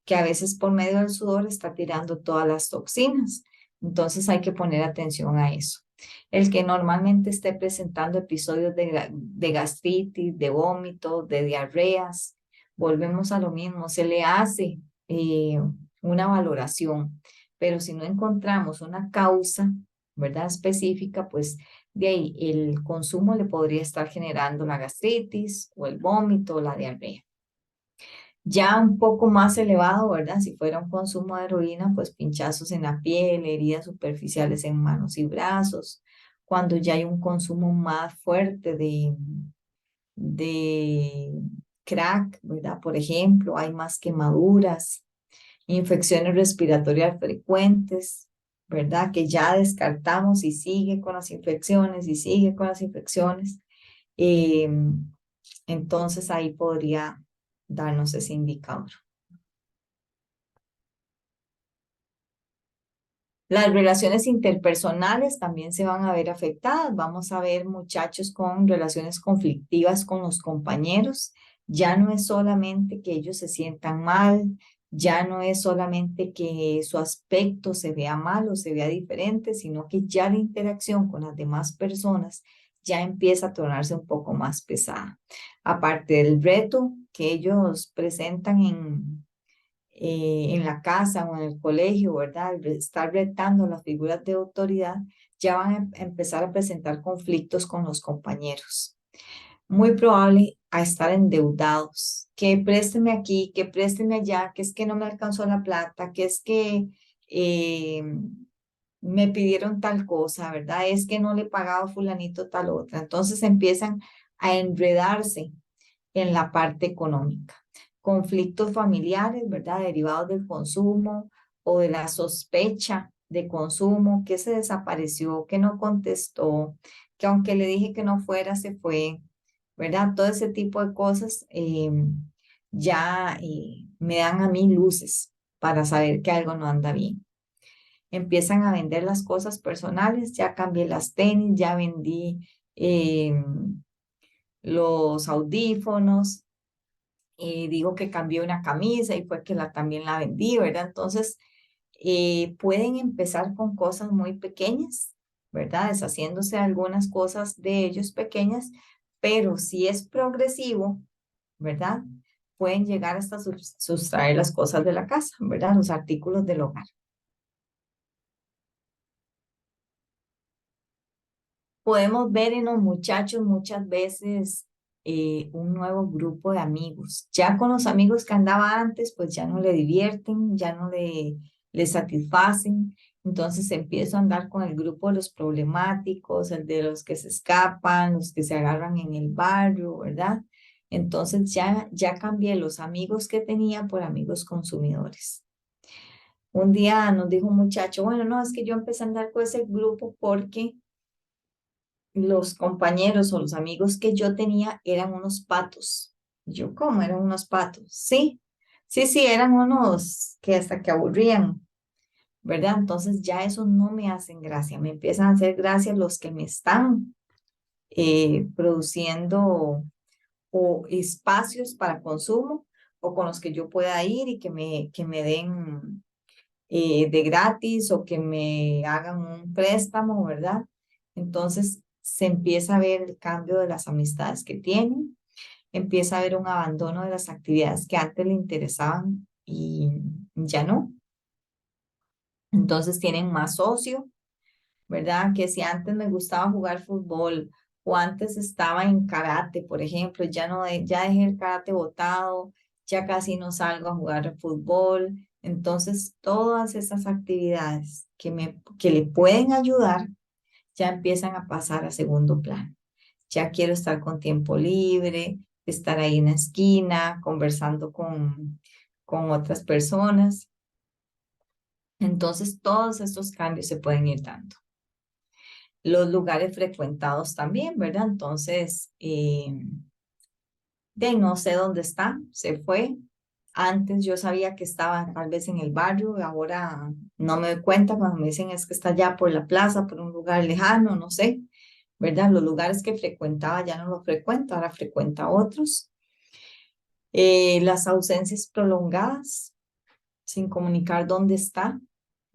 Que a veces por medio del sudor está tirando todas las toxinas. Entonces hay que poner atención a eso. El que normalmente esté presentando episodios de gastritis, de vómito, de diarreas, volvemos a lo mismo, se le hace una valoración, pero si no encontramos una causa, ¿verdad? Específica, pues de ahí el consumo le podría estar generando la gastritis o el vómito o la diarrea. Ya un poco más elevado, ¿verdad? Si fuera un consumo de heroína, pues pinchazos en la piel, heridas superficiales en manos y brazos. Cuando ya hay un consumo más fuerte de crack, ¿verdad? Por ejemplo, hay más quemaduras, infecciones respiratorias frecuentes, ¿verdad? Que ya descartamos y sigue con las infecciones y sigue con las infecciones. Eh, entonces ahí podría darnos ese indicador. Las relaciones interpersonales también se van a ver afectadas. Vamos a ver muchachos con relaciones conflictivas con los compañeros. Ya no es solamente que ellos se sientan mal, ya no es solamente que su aspecto se vea mal o se vea diferente, sino que ya la interacción con las demás personas ya empieza a tornarse un poco más pesada. Aparte del reto que ellos presentan en la casa o en el colegio, ¿verdad? Estar retando las figuras de autoridad, ya van a empezar a presentar conflictos con los compañeros. Muy probable a estar endeudados, que présteme aquí, que présteme allá, que es que no me alcanzó la plata, que es que me pidieron tal cosa, ¿verdad? Es que no le pagaba a fulanito tal otra. Entonces empiezan a enredarse en la parte económica. Conflictos familiares, ¿verdad? Derivados del consumo o de la sospecha de consumo, que se desapareció, que no contestó, que aunque le dije que no fuera, se fue, ¿verdad? Todo ese tipo de cosas ya me dan a mí luces para saber que algo no anda bien. Empiezan a vender las cosas personales, ya cambié las tenis, ya vendí los audífonos, digo que cambié una camisa y fue que también la vendí, ¿verdad? Entonces, pueden empezar con cosas muy pequeñas, ¿verdad? Deshaciéndose algunas cosas de ellos pequeñas, pero si es progresivo, ¿verdad? Pueden llegar hasta sustraer las cosas de la casa, ¿verdad? Los artículos del hogar. Podemos ver en los muchachos muchas veces un nuevo grupo de amigos. Ya con los amigos que andaba antes, pues ya no le divierten, ya no le satisfacen. Entonces empiezo a andar con el grupo de los problemáticos, el de los que se escapan, los que se agarran en el barrio, ¿verdad? Entonces ya cambié los amigos que tenía por amigos consumidores. Un día nos dijo un muchacho, bueno, no, es que yo empecé a andar con ese grupo porque los compañeros o los amigos que yo tenía eran unos patos. Yo, ¿cómo eran unos patos? Sí, sí, eran unos que hasta que aburrían, ¿verdad? Entonces ya eso no me hacen gracia, me empiezan a hacer gracia los que me están produciendo o espacios para consumo o con los que yo pueda ir y que me den de gratis o que me hagan un préstamo, ¿verdad? Entonces se empieza a ver el cambio de las amistades que tienen, empieza a haber un abandono de las actividades que antes le interesaban y ya no. Entonces tienen más ocio, ¿verdad? Que si antes me gustaba jugar fútbol o antes estaba en karate, por ejemplo, ya no, ya dejé el karate botado, ya casi no salgo a jugar fútbol. Entonces, todas esas actividades que le pueden ayudar ya empiezan a pasar a segundo plano. Ya quiero estar con tiempo libre, estar ahí en la esquina, conversando con otras personas. Entonces, todos estos cambios se pueden ir dando. Los lugares frecuentados también, ¿verdad? Entonces, no sé dónde está, se fue. Antes yo sabía que estaba tal vez en el barrio, ahora no me doy cuenta cuando me dicen es que está allá por la plaza, por un lugar lejano, no sé, ¿verdad? Los lugares que frecuentaba ya no los frecuento, ahora frecuenta otros. Las ausencias prolongadas, sin comunicar dónde está,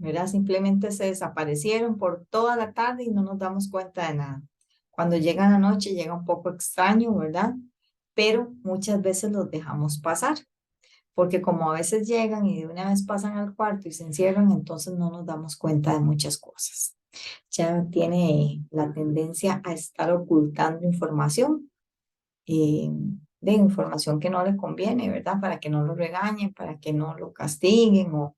¿verdad? Simplemente se desaparecieron por toda la tarde y no nos damos cuenta de nada. Cuando llega la noche llega un poco extraño, ¿verdad? Pero muchas veces los dejamos pasar, porque como a veces llegan y de una vez pasan al cuarto y se encierran, entonces no nos damos cuenta de muchas cosas. Ya tiene la tendencia a estar ocultando información, eh, de información que no le conviene, ¿verdad? Para que no lo regañen, para que no lo castiguen o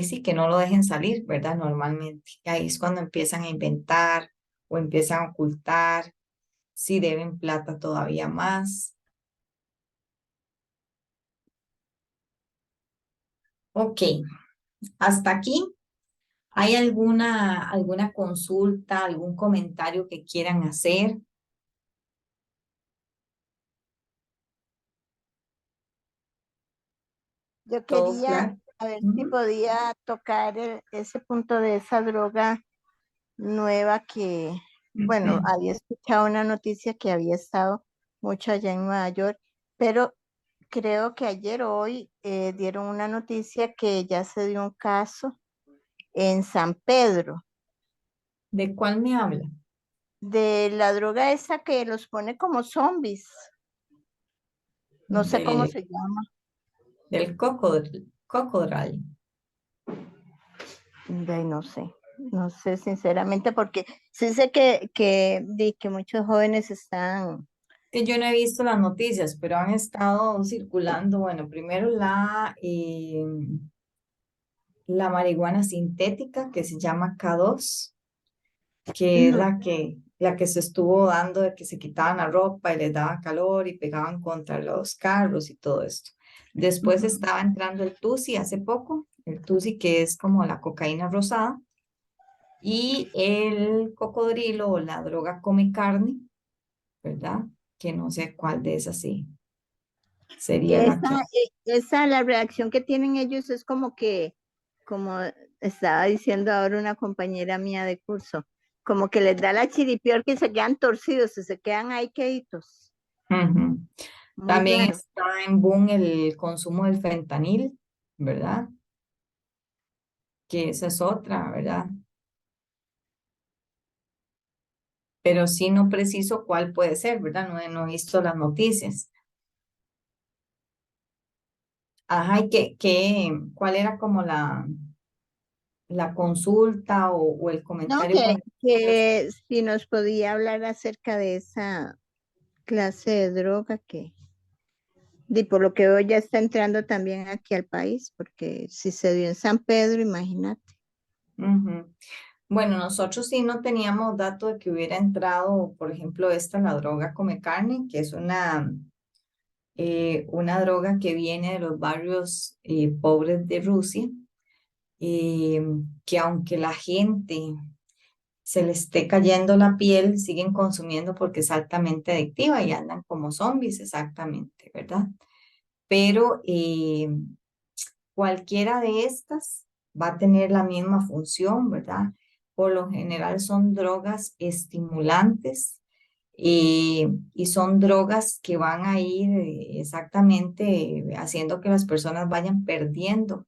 sí, que no lo dejen salir, ¿verdad? Normalmente. Y ahí es cuando empiezan a inventar o empiezan a ocultar si deben plata todavía más. Ok, hasta aquí. ¿Hay alguna consulta, algún comentario que quieran hacer? Yo ¿Todo quería claro? a ver si Ujú. podía tocar ese punto de esa droga nueva que, bueno, había escuchado una noticia que había estado mucho allá en Nueva York, pero creo que ayer o hoy dieron una noticia que ya se dio un caso en San Pedro ¿De cuál me habla? de la droga esa que los pone como zombies. No sé cómo Del, se llama. del cocodrilo. Ay, no sé sinceramente porque sí sé que muchos jóvenes están, Que yo no he visto las noticias, pero han estado circulando, bueno, primero la marihuana sintética que se llama K2, que es no, la que se estuvo dando de que se quitaban la ropa y les daba calor y pegaban contra los carros y todo esto. Después ujú, estaba entrando el Tusi hace poco, el Tusi que es como la cocaína rosada, y el cocodrilo o la droga come carne, ¿verdad? Que no sé cuál de esas sí sería que la que... la reacción que tienen ellos es como que, como estaba diciendo ahora una compañera mía de curso, como que les da la chiripior que se quedan torcidos y se quedan ahí queditos. Ujú. Muy También raro. está en boom el consumo del fentanil, ¿verdad? Que esa es otra, ¿verdad? Pero sí no preciso cuál puede ser, ¿verdad? No he visto las noticias. Ajá, ¿y cuál era como la consulta o el No, comentario con el que querías- que si nos podía hablar acerca de esa clase de droga que, y por lo que veo ya está entrando también aquí al país, porque si se dio en San Pedro, imagínate. Ujú. Bueno, nosotros sí no teníamos dato de que hubiera entrado, por ejemplo, la droga come carne, que es una droga que viene de los barrios pobres de Rusia, eh, que aunque la gente se le esté cayendo la piel, siguen consumiendo porque es altamente adictiva y andan como zombies, exactamente, ¿verdad? Pero cualquiera de estas va a tener la misma función, ¿verdad? Por lo general son drogas estimulantes y son drogas que van a ir exactamente haciendo que las personas vayan perdiendo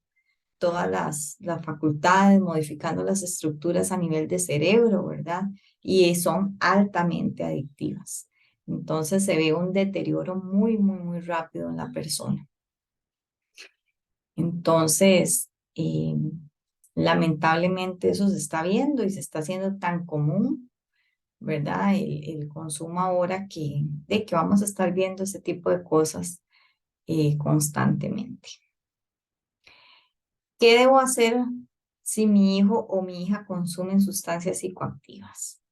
todas las facultades, modificando las estructuras a nivel de cerebro, ¿verdad? Y son altamente adictivas. Entonces se ve un deterioro muy, muy, muy rápido en la persona. Entonces, lamentablemente eso se está viendo y se está haciendo tan común, ¿verdad? El consumo ahora de que vamos a estar viendo ese tipo de cosas constantemente. ¿Qué debo hacer si mi hijo o mi hija consumen sustancias psicoactivas?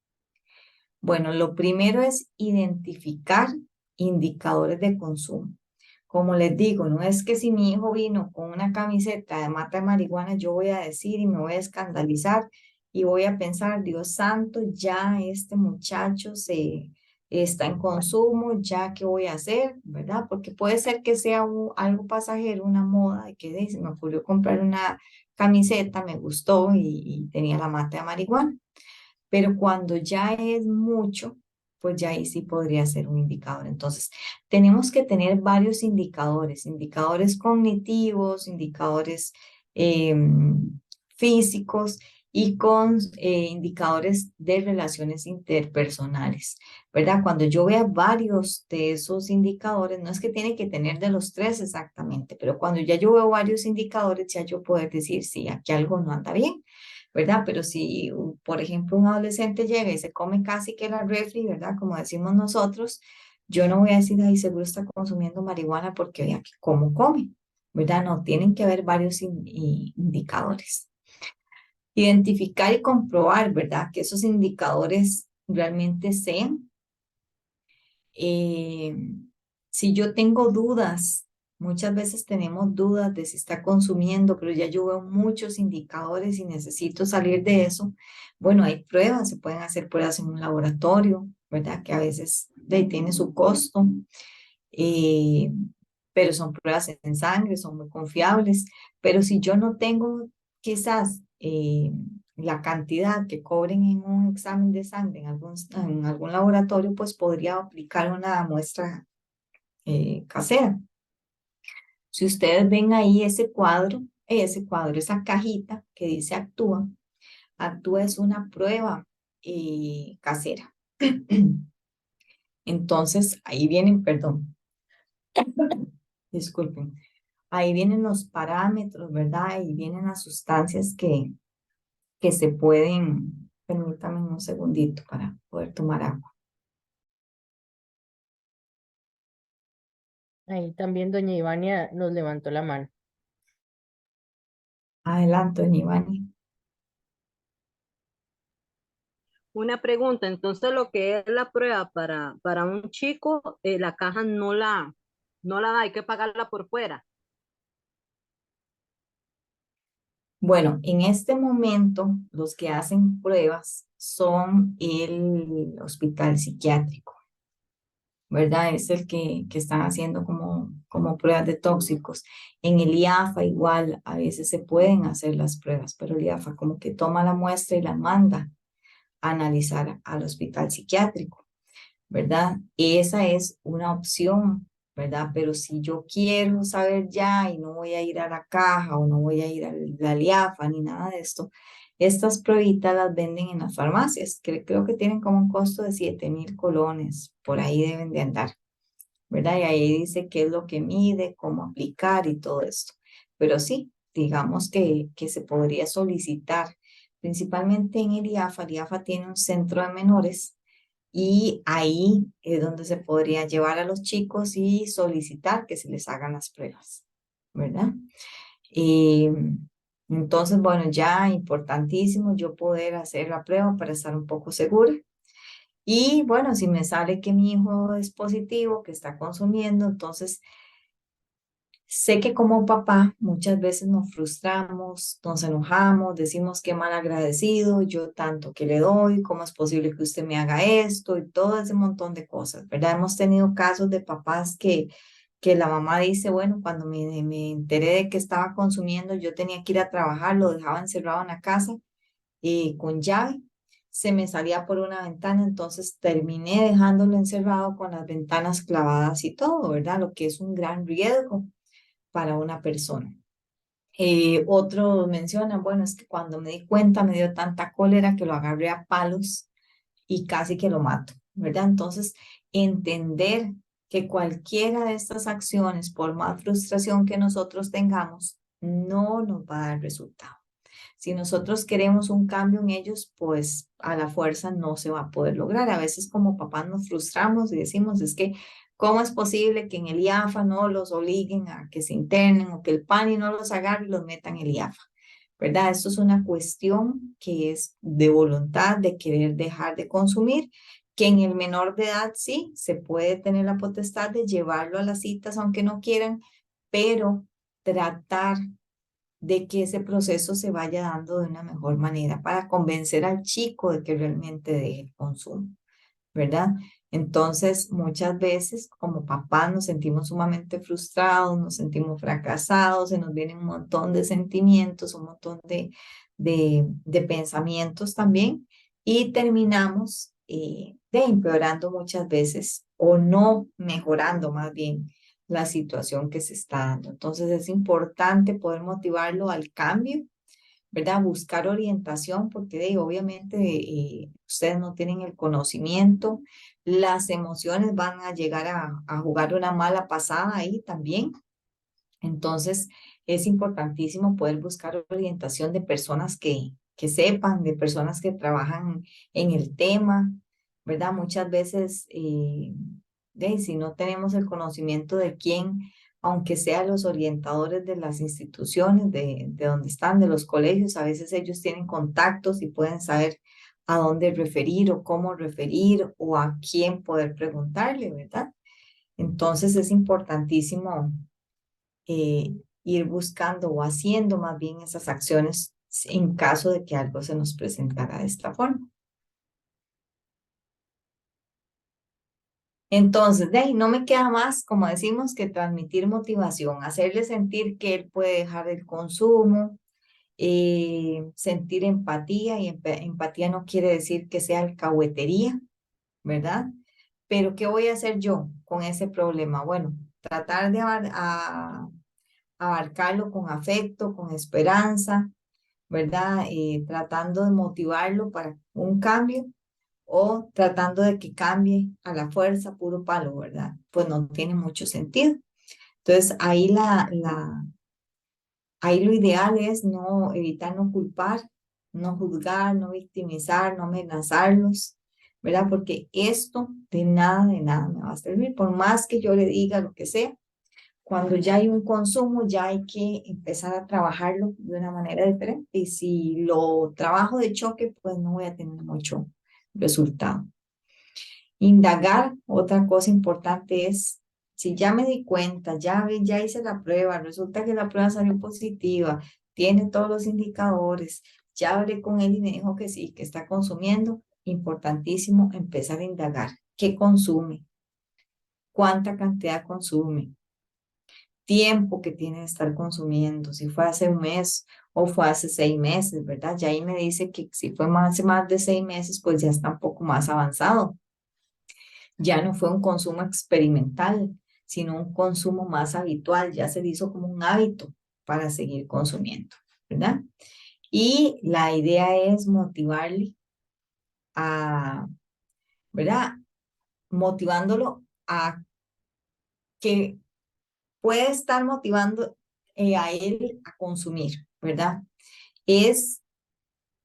Bueno, lo primero es identificar indicadores de consumo. Como les digo, no es que si mi hijo vino con una camiseta de mata de marihuana, yo voy a decir y me voy a escandalizar y voy a pensar, Dios santo, ya este muchacho se está en consumo, ya qué voy a hacer, ¿verdad? Porque puede ser que sea algo pasajero, una moda, de que se me ocurrió comprar una camiseta, me gustó y tenía la mata de marihuana. Pero cuando ya es mucho, pues ya ahí sí podría ser un indicador. Entonces, tenemos que tener varios indicadores, indicadores cognitivos, indicadores físicos y con indicadores de relaciones interpersonales, ¿verdad? Cuando yo vea varios de esos indicadores, no es que tiene que tener de los tres exactamente, pero cuando ya yo veo varios indicadores, ya yo puedo decir, sí, aquí algo no anda bien, ¿verdad? Pero si, por ejemplo, un adolescente llega y se come casi que la refri, ¿verdad? Como decimos nosotros, yo no voy a decir, ay, seguro está consumiendo marihuana porque vea que cómo come, ¿verdad? No, tienen que haber varios indicadores. Identificar y comprobar, ¿verdad? Que esos indicadores realmente sean. Si yo tengo dudas, muchas veces tenemos dudas de si está consumiendo, pero ya yo veo muchos indicadores y necesito salir de eso. Bueno, hay pruebas, se pueden hacer pruebas en un laboratorio, ¿verdad? Que a veces tiene su costo, eh, pero son pruebas en sangre, son muy confiables. Pero si yo no tengo quizás la cantidad que cobren en un examen de sangre en algún laboratorio, pues podría aplicar una muestra casera. Si ustedes ven ahí esa cajita que dice Actúa, Actúa es una prueba casera. Entonces, ahí vienen, perdón, disculpen, ahí vienen los parámetros, ¿verdad? Ahí vienen las sustancias que se pueden, permítame un segundito para poder tomar agua. Ahí también doña Ivania nos levantó la mano. Adelante, doña Ivani. Una pregunta, entonces lo que es la prueba para un chico, la caja no la da, hay que pagarla por fuera. Bueno, en este momento los que hacen pruebas son el hospital psiquiátrico, ¿verdad? Es el que están haciendo como pruebas de tóxicos. En el IAFA igual a veces se pueden hacer las pruebas, pero el IAFA como que toma la muestra y la manda a analizar al hospital psiquiátrico, ¿verdad? Esa es una opción, ¿verdad? Pero si yo quiero saber ya y no voy a ir a la caja o no voy a ir a la IAFA ni nada de esto, estas pruebitas las venden en las farmacias, que creo que tienen como un costo de 7,000 colones, por ahí deben de andar, ¿verdad? Y ahí dice qué es lo que mide, cómo aplicar y todo esto. Pero sí, digamos que se podría solicitar, principalmente en el IAFA. El IAFA tiene un centro de menores y ahí es donde se podría llevar a los chicos y solicitar que se les hagan las pruebas, ¿verdad? Eh, entonces, bueno, ya importantísimo yo poder hacer la prueba para estar un poco segura. Y bueno, si me sale que mi hijo es positivo, que está consumiendo, entonces sé que como papá muchas veces nos frustramos, nos enojamos, decimos que mal agradecido, yo tanto que le doy, ¿cómo es posible que usted me haga esto? Y todo ese montón de cosas, ¿verdad? Hemos tenido casos de papás que la mamá dice, bueno, cuando me enteré de que estaba consumiendo, yo tenía que ir a trabajar, lo dejaba encerrado en la casa con llave, se me salía por una ventana, entonces terminé dejándolo encerrado con las ventanas clavadas y todo, ¿verdad? Lo que es un gran riesgo para una persona. Otro menciona, bueno, es que cuando me di cuenta me dio tanta cólera que lo agarré a palos y casi que lo mato, ¿verdad? Entonces, entender que cualquiera de estas acciones, por más frustración que nosotros tengamos, no nos va a dar resultado. Si nosotros queremos un cambio en ellos, pues a la fuerza no se va a poder lograr. A veces como papás nos frustramos y decimos, es que, ¿cómo es posible que en el IAFA no los obliguen a que se internen o que el PANI no los agarre y los metan en el IAFA? ¿Verdad? Esto es una cuestión que es de voluntad, de querer dejar de consumir, que en el menor de edad sí, se puede tener la potestad de llevarlo a las citas aunque no quieran, pero tratar de que ese proceso se vaya dando de una mejor manera para convencer al chico de que realmente deje el consumo, ¿verdad? Entonces, muchas veces como papás nos sentimos sumamente frustrados, nos sentimos fracasados, se nos vienen un montón de sentimientos, un montón de pensamientos también y terminamos de empeorando muchas veces o no mejorando más bien la situación que se está dando. Entonces es importante poder motivarlo al cambio, ¿verdad? Buscar orientación porque obviamente ustedes no tienen el conocimiento, las emociones van a llegar a jugar una mala pasada ahí también. Entonces es importantísimo poder buscar orientación de personas que sepan, de personas que trabajan en el tema, ¿verdad? Muchas veces, si no tenemos el conocimiento de quién, aunque sean los orientadores de las instituciones, de donde están, de los colegios, a veces ellos tienen contactos y pueden saber a dónde referir o cómo referir o a quién poder preguntarle, ¿verdad? Entonces es importantísimo ir buscando o haciendo más bien esas acciones en caso de que algo se nos presentara de esta forma. Entonces, de ahí no me queda más, como decimos, que transmitir motivación, hacerle sentir que él puede dejar el consumo, sentir empatía, y empatía no quiere decir que sea alcahuetería, ¿verdad? Pero ¿qué voy a hacer yo con ese problema? Bueno, tratar de abarcarlo con afecto, con esperanza, ¿verdad? Tratando de motivarlo para un cambio o tratando de que cambie a la fuerza, puro palo, ¿verdad? Pues no tiene mucho sentido. Entonces, ahí lo ideal es no evitar no culpar, no juzgar, no victimizar, no amenazarlos, ¿verdad? Porque esto de nada me va a servir, por más que yo le diga lo que sea. Cuando ya hay un consumo, ya hay que empezar a trabajarlo de una manera diferente. Y si lo trabajo de choque, pues no voy a tener mucho resultado. Indagar, otra cosa importante es, si ya me di cuenta, ya hice la prueba, resulta que la prueba salió positiva, tiene todos los indicadores, ya hablé con él y me dijo que sí, que está consumiendo, importantísimo empezar a indagar. ¿Qué consume? ¿Cuánta cantidad consume? Tiempo que tiene de estar consumiendo, si fue hace un mes o fue hace 6 meses, ¿verdad? Ya ahí me dice que si fue hace más de 6 meses, pues ya está un poco más avanzado. Ya no fue un consumo experimental, sino un consumo más habitual, ya se hizo como un hábito para seguir consumiendo, ¿verdad? Y la idea es motivarle a, ¿verdad? Motivándolo a que puede estar motivando a él a consumir, ¿verdad? Es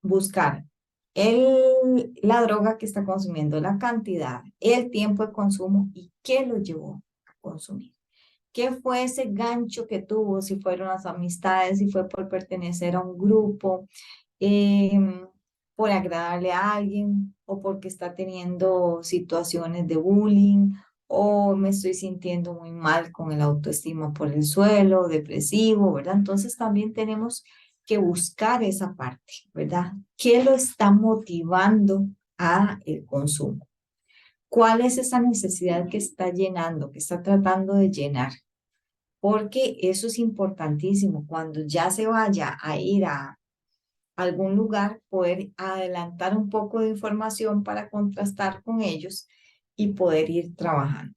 buscar la droga que está consumiendo, la cantidad, el tiempo de consumo y qué lo llevó a consumir. ¿Qué fue ese gancho que tuvo? Si fueron las amistades, si fue por pertenecer a un grupo, por agradarle a alguien o porque está teniendo situaciones de bullying o me estoy sintiendo muy mal con el autoestima por el suelo, depresivo, ¿verdad? Entonces también tenemos que buscar esa parte, ¿verdad? ¿Qué lo está motivando a el consumo? ¿Cuál es esa necesidad que está llenando, que está tratando de llenar? Porque eso es importantísimo. Cuando ya se vaya a ir a algún lugar, poder adelantar un poco de información para contrastar con ellos y poder ir trabajando.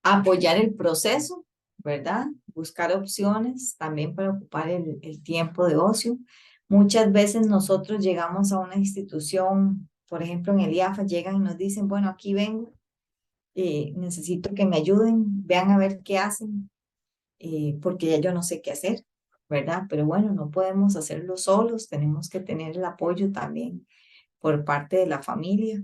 Apoyar el proceso, ¿verdad? Buscar opciones también para ocupar el tiempo de ocio. Muchas veces nosotros llegamos a una institución, por ejemplo en el IAFA, llegan y nos dicen, bueno, aquí vengo, necesito que me ayuden, vean a ver qué hacen, porque ya yo no sé qué hacer, ¿verdad? Pero bueno, no podemos hacerlo solos, tenemos que tener el apoyo también por parte de la familia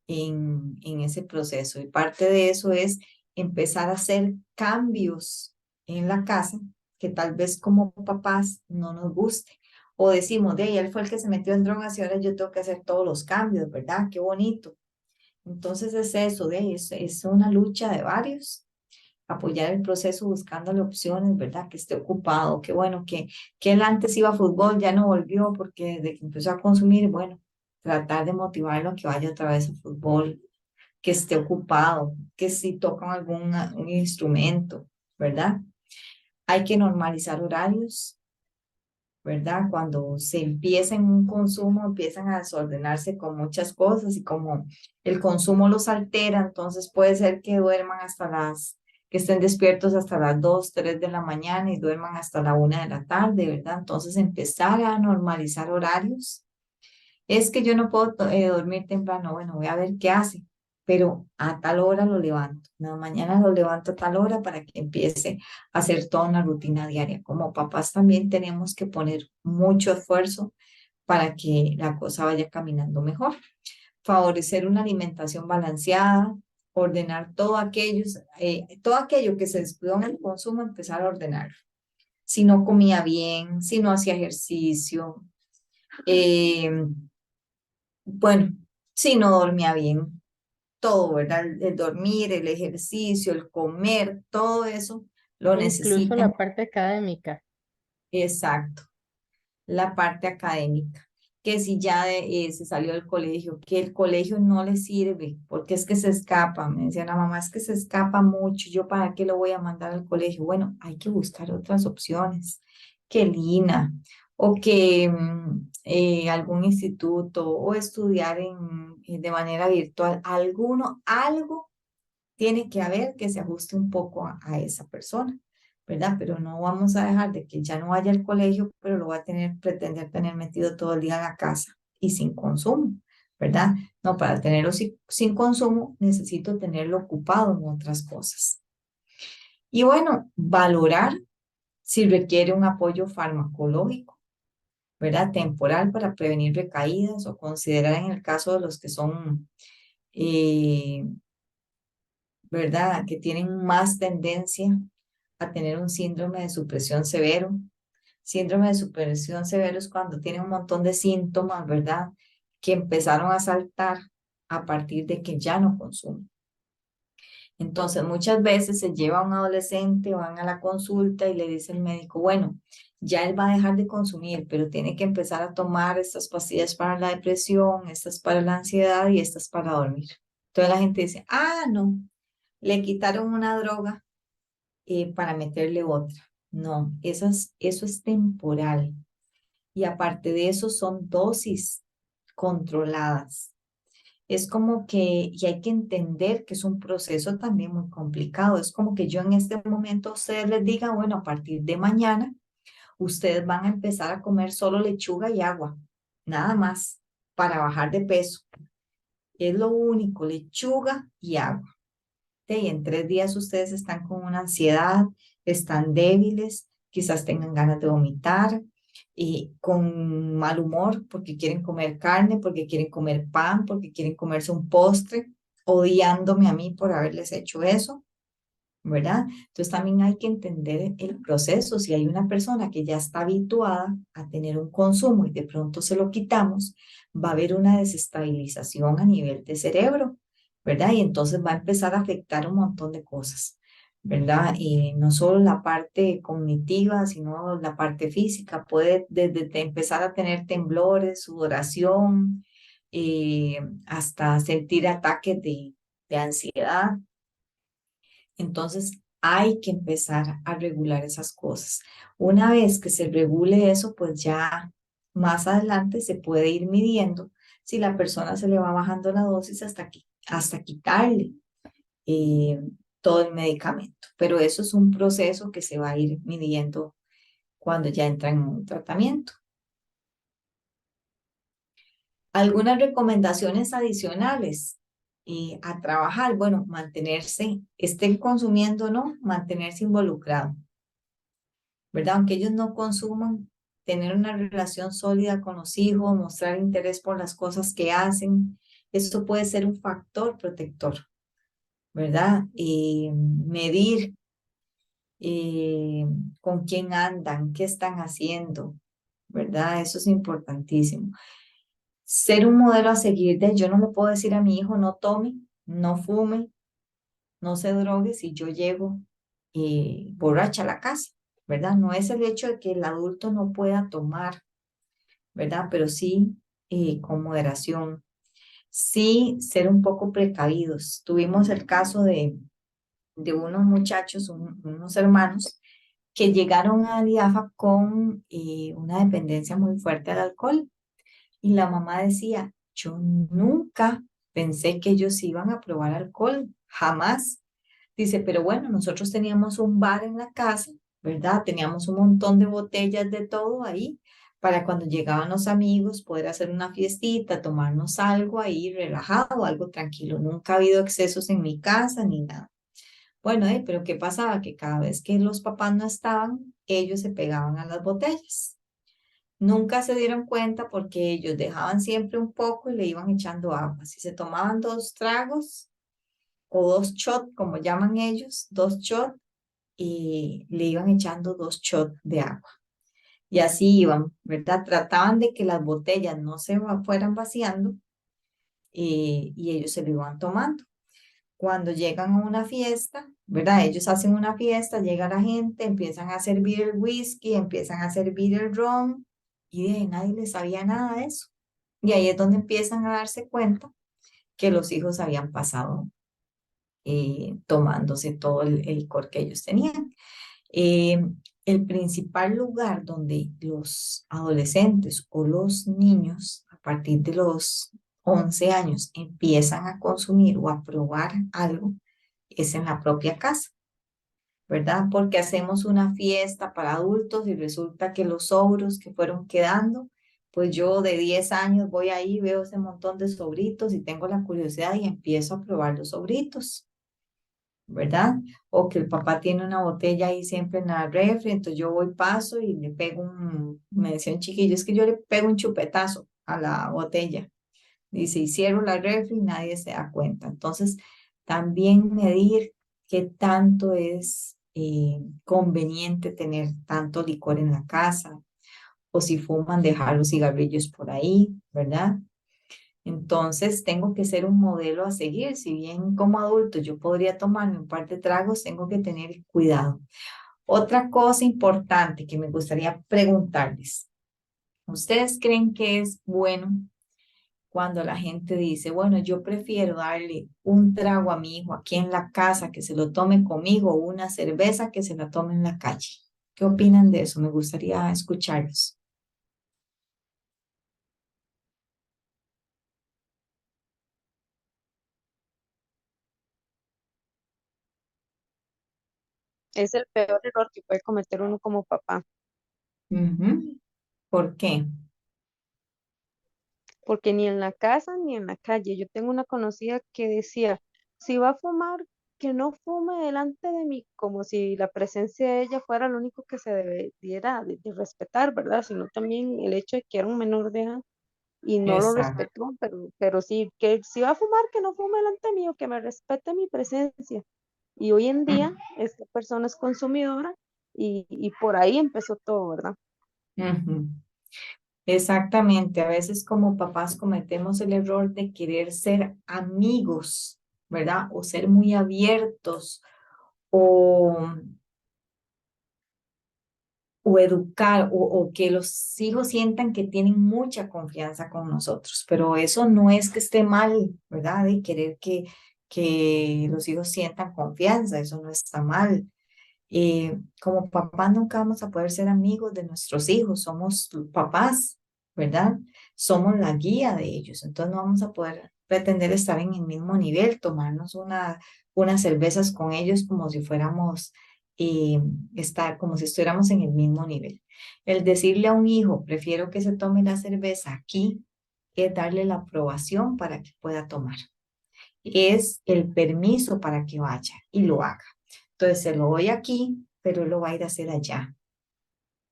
en ese proceso. Y parte de eso es empezar a hacer cambios en la casa que tal vez como papás no nos guste. O decimos, de ahí él fue el que se metió en drogas y ahora yo tengo que hacer todos los cambios, ¿verdad? Qué bonito. Entonces es eso, es una lucha de varios, apoyar el proceso buscándole opciones, ¿verdad? Que esté ocupado, que bueno, que él antes iba a fútbol, ya no volvió porque desde que empezó a consumir, bueno, tratar de motivarlo a que vaya otra vez a fútbol, que esté ocupado, que si tocan un instrumento, ¿verdad? Hay que normalizar horarios, ¿verdad? Cuando se empieza en un consumo, empiezan a desordenarse con muchas cosas y como el consumo los altera, entonces puede ser que duerman que estén despiertos hasta las 2, 3 de la mañana y duerman hasta la 1 de la tarde, ¿verdad? Entonces empezar a normalizar horarios. Es que yo no puedo dormir temprano, bueno, voy a ver qué hace, pero a tal hora lo levanto. No, mañana lo levanto a tal hora para que empiece a hacer toda una rutina diaria. Como papás también tenemos que poner mucho esfuerzo para que la cosa vaya caminando mejor. Favorecer una alimentación balanceada, ordenar todo aquello que se descuidó en el consumo, empezar a ordenarlo. Si no comía bien, si no hacía ejercicio, eh, bueno, si no dormía bien, todo, ¿verdad? El dormir, el ejercicio, el comer, todo eso lo Incluso necesitan. la parte académica. Exacto, la parte académica. Que si ya se salió del colegio, que el colegio no le sirve, porque es que se escapa. Me decía la mamá, es que se escapa mucho, ¿yo para qué lo voy a mandar al colegio? Bueno, hay que buscar otras opciones, que Lina, o que algún instituto, o estudiar de manera virtual, algo tiene que haber que se ajuste un poco a esa persona, ¿verdad? Pero no vamos a dejar de que ya no vaya al colegio, pero lo va a pretender tener metido todo el día en la casa y sin consumo, ¿verdad? No, para tenerlo sin consumo necesito tenerlo ocupado en otras cosas. Y bueno, valorar si requiere un apoyo farmacológico, ¿verdad? Temporal para prevenir recaídas o considerar en el caso de los que son ¿verdad? Que tienen más tendencia a tener un síndrome de supresión severo. Síndrome de supresión severo es cuando tienen un montón de síntomas, ¿verdad? Que empezaron a saltar a partir de que ya no consumen. Entonces, muchas veces se lleva a un adolescente, van a la consulta y le dice el médico, bueno, ya él va a dejar de consumir, pero tiene que empezar a tomar estas pastillas para la depresión, estas para la ansiedad y estas para dormir. Entonces la gente dice, ah, no, le quitaron una droga para meterle otra. No, eso es temporal. Y aparte de eso son dosis controladas. Es como que, y hay que entender que es un proceso también muy complicado. Es como que yo en este momento a ustedes les diga, bueno, a partir de mañana, ustedes van a empezar a comer solo lechuga y agua, nada más, para bajar de peso. Es lo único, lechuga y agua. Y en 3 días ustedes están con una ansiedad, están débiles, quizás tengan ganas de vomitar y con mal humor porque quieren comer carne, porque quieren comer pan, porque quieren comerse un postre, odiándome a mí por haberles hecho eso, ¿verdad? Entonces también hay que entender el proceso. Si hay una persona que ya está habituada a tener un consumo y de pronto se lo quitamos, va a haber una desestabilización a nivel de cerebro, ¿verdad? Y entonces va a empezar a afectar un montón de cosas, ¿verdad? Y no solo la parte cognitiva, sino la parte física. Puede desde empezar a tener temblores, sudoración, hasta sentir ataques de ansiedad. Entonces hay que empezar a regular esas cosas. Una vez que se regule eso, pues ya más adelante se puede ir midiendo si la persona se le va bajando la dosis hasta quitarle eh, todo el medicamento. Pero eso es un proceso que se va a ir midiendo cuando ya entra en un tratamiento. Algunas recomendaciones adicionales a trabajar, bueno, mantenerse, estén consumiendo o no, mantenerse involucrado, ¿verdad? Aunque ellos no consuman, tener una relación sólida con los hijos, mostrar interés por las cosas que hacen, eso puede ser un factor protector, ¿verdad? Medir con quién andan, qué están haciendo, ¿verdad? Eso es importantísimo. Ser un modelo a seguir yo no le puedo decir a mi hijo no tome, no fume, no se drogue si yo llego borracha a la casa, ¿verdad? No es el hecho de que el adulto no pueda tomar, ¿verdad? Pero sí con moderación, sí ser un poco precavidos. Tuvimos el caso de unos muchachos, unos hermanos, que llegaron a Liafa con una dependencia muy fuerte al alcohol. Y la mamá decía, yo nunca pensé que ellos iban a probar alcohol, jamás. Dice, pero bueno, nosotros teníamos un bar en la casa, ¿verdad? Teníamos un montón de botellas de todo ahí para cuando llegaban los amigos poder hacer una fiestita, tomarnos algo ahí relajado, algo tranquilo. Nunca ha habido excesos en mi casa ni nada. Bueno, pero ¿qué pasaba? Que cada vez que los papás no estaban, ellos se pegaban a las botellas. Nunca se dieron cuenta porque ellos dejaban siempre un poco y le iban echando agua. Si se tomaban 2 tragos o 2 shots, como llaman ellos, 2 shots, y le iban echando 2 shots de agua. Y así iban, ¿verdad? Trataban de que las botellas no se fueran vaciando y ellos se lo iban tomando. Cuando llegan a una fiesta, ¿verdad? Ellos hacen una fiesta, llega la gente, empiezan a servir el whisky, empiezan a servir el ron y de ahí nadie les sabía nada de eso. Y ahí es donde empiezan a darse cuenta que los hijos habían pasado tomándose todo el licor que ellos tenían. Eh, el principal lugar donde los adolescentes o los niños a partir de los 11 años empiezan a consumir o a probar algo es en la propia casa, ¿verdad? Porque hacemos una fiesta para adultos y resulta que los sobros que fueron quedando, pues yo de 10 años voy ahí, veo ese montón de sobritos y tengo la curiosidad y empiezo a probar los sobritos. ¿Verdad? O que el papá tiene una botella ahí siempre en la refri, entonces yo voy, paso y le pego me decía un chiquillo, es que yo le pego un chupetazo a la botella. Dice, y cierro la refri y nadie se da cuenta. Entonces, también medir qué tanto es conveniente tener tanto licor en la casa, o si fuman, dejar los cigarrillos por ahí, ¿verdad? Entonces tengo que ser un modelo a seguir. Si bien como adulto yo podría tomarme un par de tragos, tengo que tener cuidado. Otra cosa importante que me gustaría preguntarles. ¿Ustedes creen que es bueno cuando la gente dice, bueno, yo prefiero darle un trago a mi hijo aquí en la casa que se lo tome conmigo o una cerveza que se la tome en la calle? ¿Qué opinan de eso? Me gustaría escucharlos. Es el peor error que puede cometer uno como papá, Ujú. ¿Por qué? porque ni en la casa ni en la calle. Yo tengo una conocida que decía, si va a fumar, que no fume delante de mí, como si la presencia de ella fuera lo único que se debiera de respetar, ¿verdad? Sino también el hecho de que era un menor de edad y no lo Exacto. respetó, pero sí, que si va a fumar, que no fume delante mío, que me respete mi presencia. Y hoy en día esta persona es consumidora y por ahí empezó todo, ¿verdad? Ujú. Exactamente, a veces como papás cometemos el error de querer ser amigos, ¿verdad? O ser muy abiertos o, o educar o que los hijos sientan que tienen mucha confianza con nosotros, pero eso no es que esté mal, ¿verdad? De querer que los hijos sientan confianza, eso no está mal. Como papás nunca vamos a poder ser amigos de nuestros hijos, somos papás, ¿verdad? Somos la guía de ellos, entonces no vamos a poder pretender estar en el mismo nivel, tomarnos unas cervezas con ellos como si fuéramos, como si estuviéramos en el mismo nivel. El decirle a un hijo, prefiero que se tome la cerveza aquí, es darle la aprobación para que pueda tomar, es el permiso para que vaya y lo haga. Entonces se lo doy aquí, pero él lo va a ir a hacer allá,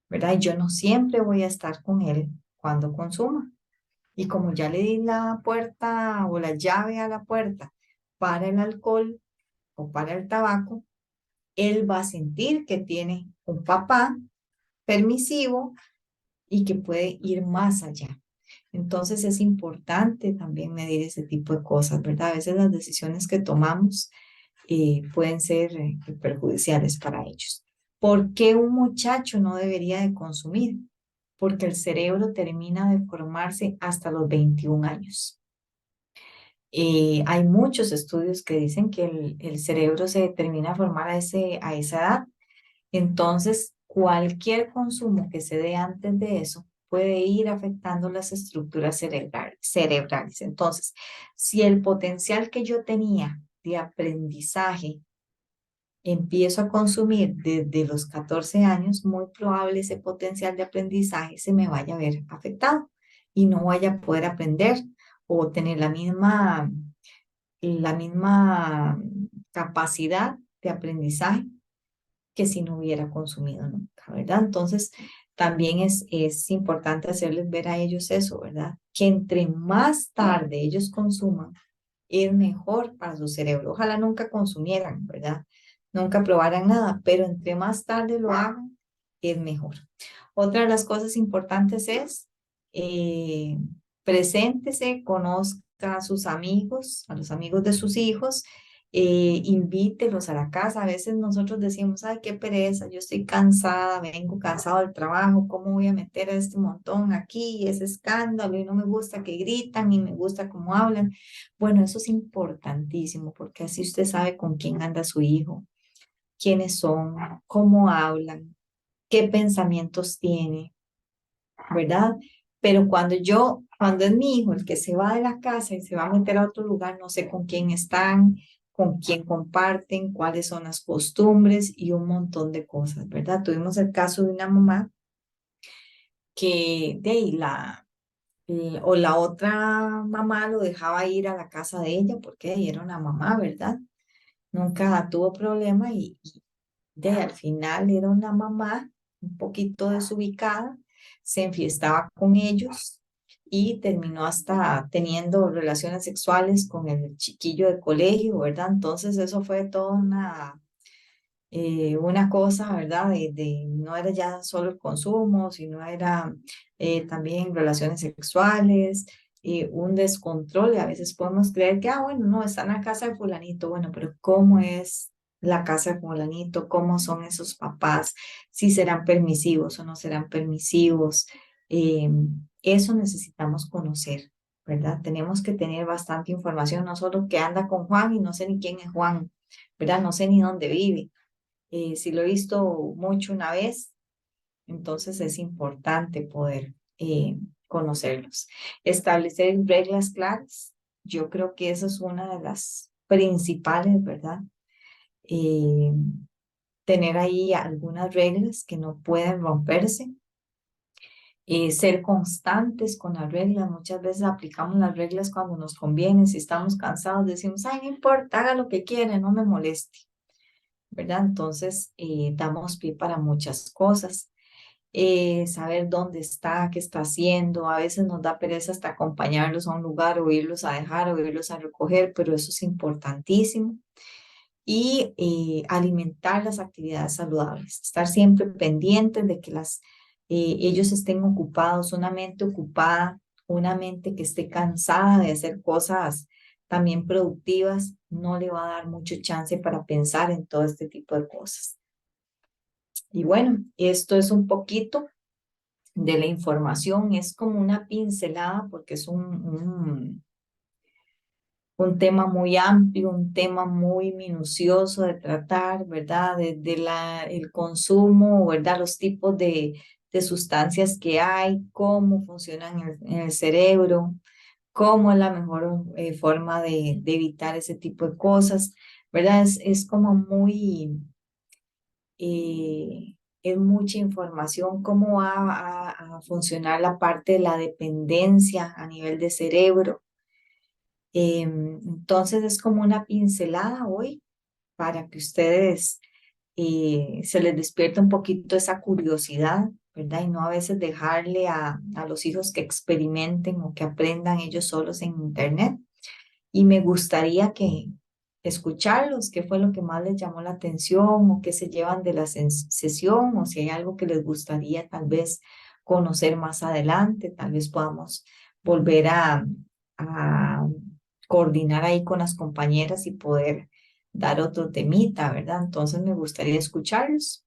¿verdad? Y yo no siempre voy a estar con él cuando consuma. Y como ya le di la puerta o la llave a la puerta para el alcohol o para el tabaco, él va a sentir que tiene un papá permisivo y que puede ir más allá. Entonces es importante también medir ese tipo de cosas, ¿verdad? A veces las decisiones que tomamos pueden ser perjudiciales para ellos. ¿Por qué un muchacho no debería de consumir? Porque el cerebro termina de formarse hasta los 21 años. Hay muchos estudios que dicen que el cerebro se termina de formar a esa edad. Entonces, cualquier consumo que se dé antes de eso puede ir afectando las estructuras cerebrales. Entonces, si el potencial que yo tenía de aprendizaje empiezo a consumir desde los 14 años, muy probable ese potencial de aprendizaje se me vaya a ver afectado y no vaya a poder aprender o tener la misma capacidad de aprendizaje que si no hubiera consumido nunca, ¿verdad? Entonces, también es importante hacerles ver a ellos eso, ¿verdad? Que entre más tarde ellos consuman, es mejor para su cerebro. Ojalá nunca consumieran, ¿verdad? Nunca probaran nada, pero entre más tarde lo hagan, es mejor. Otra de las cosas importantes es eh, preséntese, conozca a sus amigos, a los amigos de sus hijos, invítelos a la casa. A veces nosotros decimos, ay, qué pereza, yo estoy cansada, vengo cansado del trabajo, ¿cómo voy a meter a este montón aquí, ese escándalo? Y no me gusta que gritan, ni me gusta cómo hablan. Bueno, eso es importantísimo porque así usted sabe con quién anda su hijo, quiénes son, cómo hablan, qué pensamientos tiene, ¿verdad? Pero cuando es mi hijo el que se va de la casa y se va a meter a otro lugar, no sé con quién están, con quién comparten, cuáles son las costumbres y un montón de cosas, ¿verdad? Tuvimos el caso de una mamá que de ahí o la otra mamá lo dejaba ir a la casa de ella porque ella era una mamá, ¿verdad? Nunca tuvo problema y de ahí al final era una mamá un poquito desubicada, se enfiestaba con ellos y terminó hasta teniendo relaciones sexuales con el chiquillo de colegio, ¿verdad? Entonces eso fue toda una cosa, ¿verdad? No era ya solo el consumo, sino era también relaciones sexuales, un descontrol. Y a veces podemos creer que, bueno, no, está en la casa de fulanito. Bueno, pero ¿cómo es la casa de fulanito? ¿Cómo son esos papás? ¿Si serán permisivos o no serán permisivos? Eh, Eso necesitamos conocer, ¿verdad? Tenemos que tener bastante información, no solo que anda con Juan y no sé ni quién es Juan, ¿verdad? No sé ni dónde vive. Si lo he visto mucho una vez, entonces es importante poder conocerlos. Establecer reglas claras, yo creo que eso es una de las principales, ¿verdad? Eh, Tener ahí algunas reglas que no pueden romperse. Ser constantes con las reglas. Muchas veces aplicamos las reglas cuando nos conviene. Si estamos cansados, decimos, ay, no importa, haga lo que quiera, no me moleste. ¿Verdad? Entonces, damos pie para muchas cosas. Saber dónde está, qué está haciendo. A veces nos da pereza hasta acompañarlos a un lugar o irlos a dejar o irlos a recoger, pero eso es importantísimo. Y alimentar las actividades saludables. Estar siempre pendientes de que ellos estén ocupados, una mente ocupada, una mente que esté cansada de hacer cosas también productivas, no le va a dar mucho chance para pensar en todo este tipo de cosas. Y bueno, esto es un poquito de la información, es como una pincelada porque es un tema muy amplio, un tema muy minucioso de tratar, ¿verdad? Desde el consumo, ¿verdad? Los tipos de sustancias que hay, cómo funcionan en el cerebro, cómo es la mejor forma de evitar ese tipo de cosas, ¿verdad? Es como es mucha información, cómo va a funcionar la parte de la dependencia a nivel de cerebro. Entonces es como una pincelada hoy para que ustedes se les despierte un poquito esa curiosidad, ¿verdad? Y no a veces dejarle a los hijos que experimenten o que aprendan ellos solos en Internet. Y me gustaría que escucharlos, qué fue lo que más les llamó la atención o qué se llevan de la sesión o si hay algo que les gustaría tal vez conocer más adelante, tal vez podamos volver a coordinar ahí con las compañeras y poder dar otro temita, ¿verdad? Entonces me gustaría escucharlos.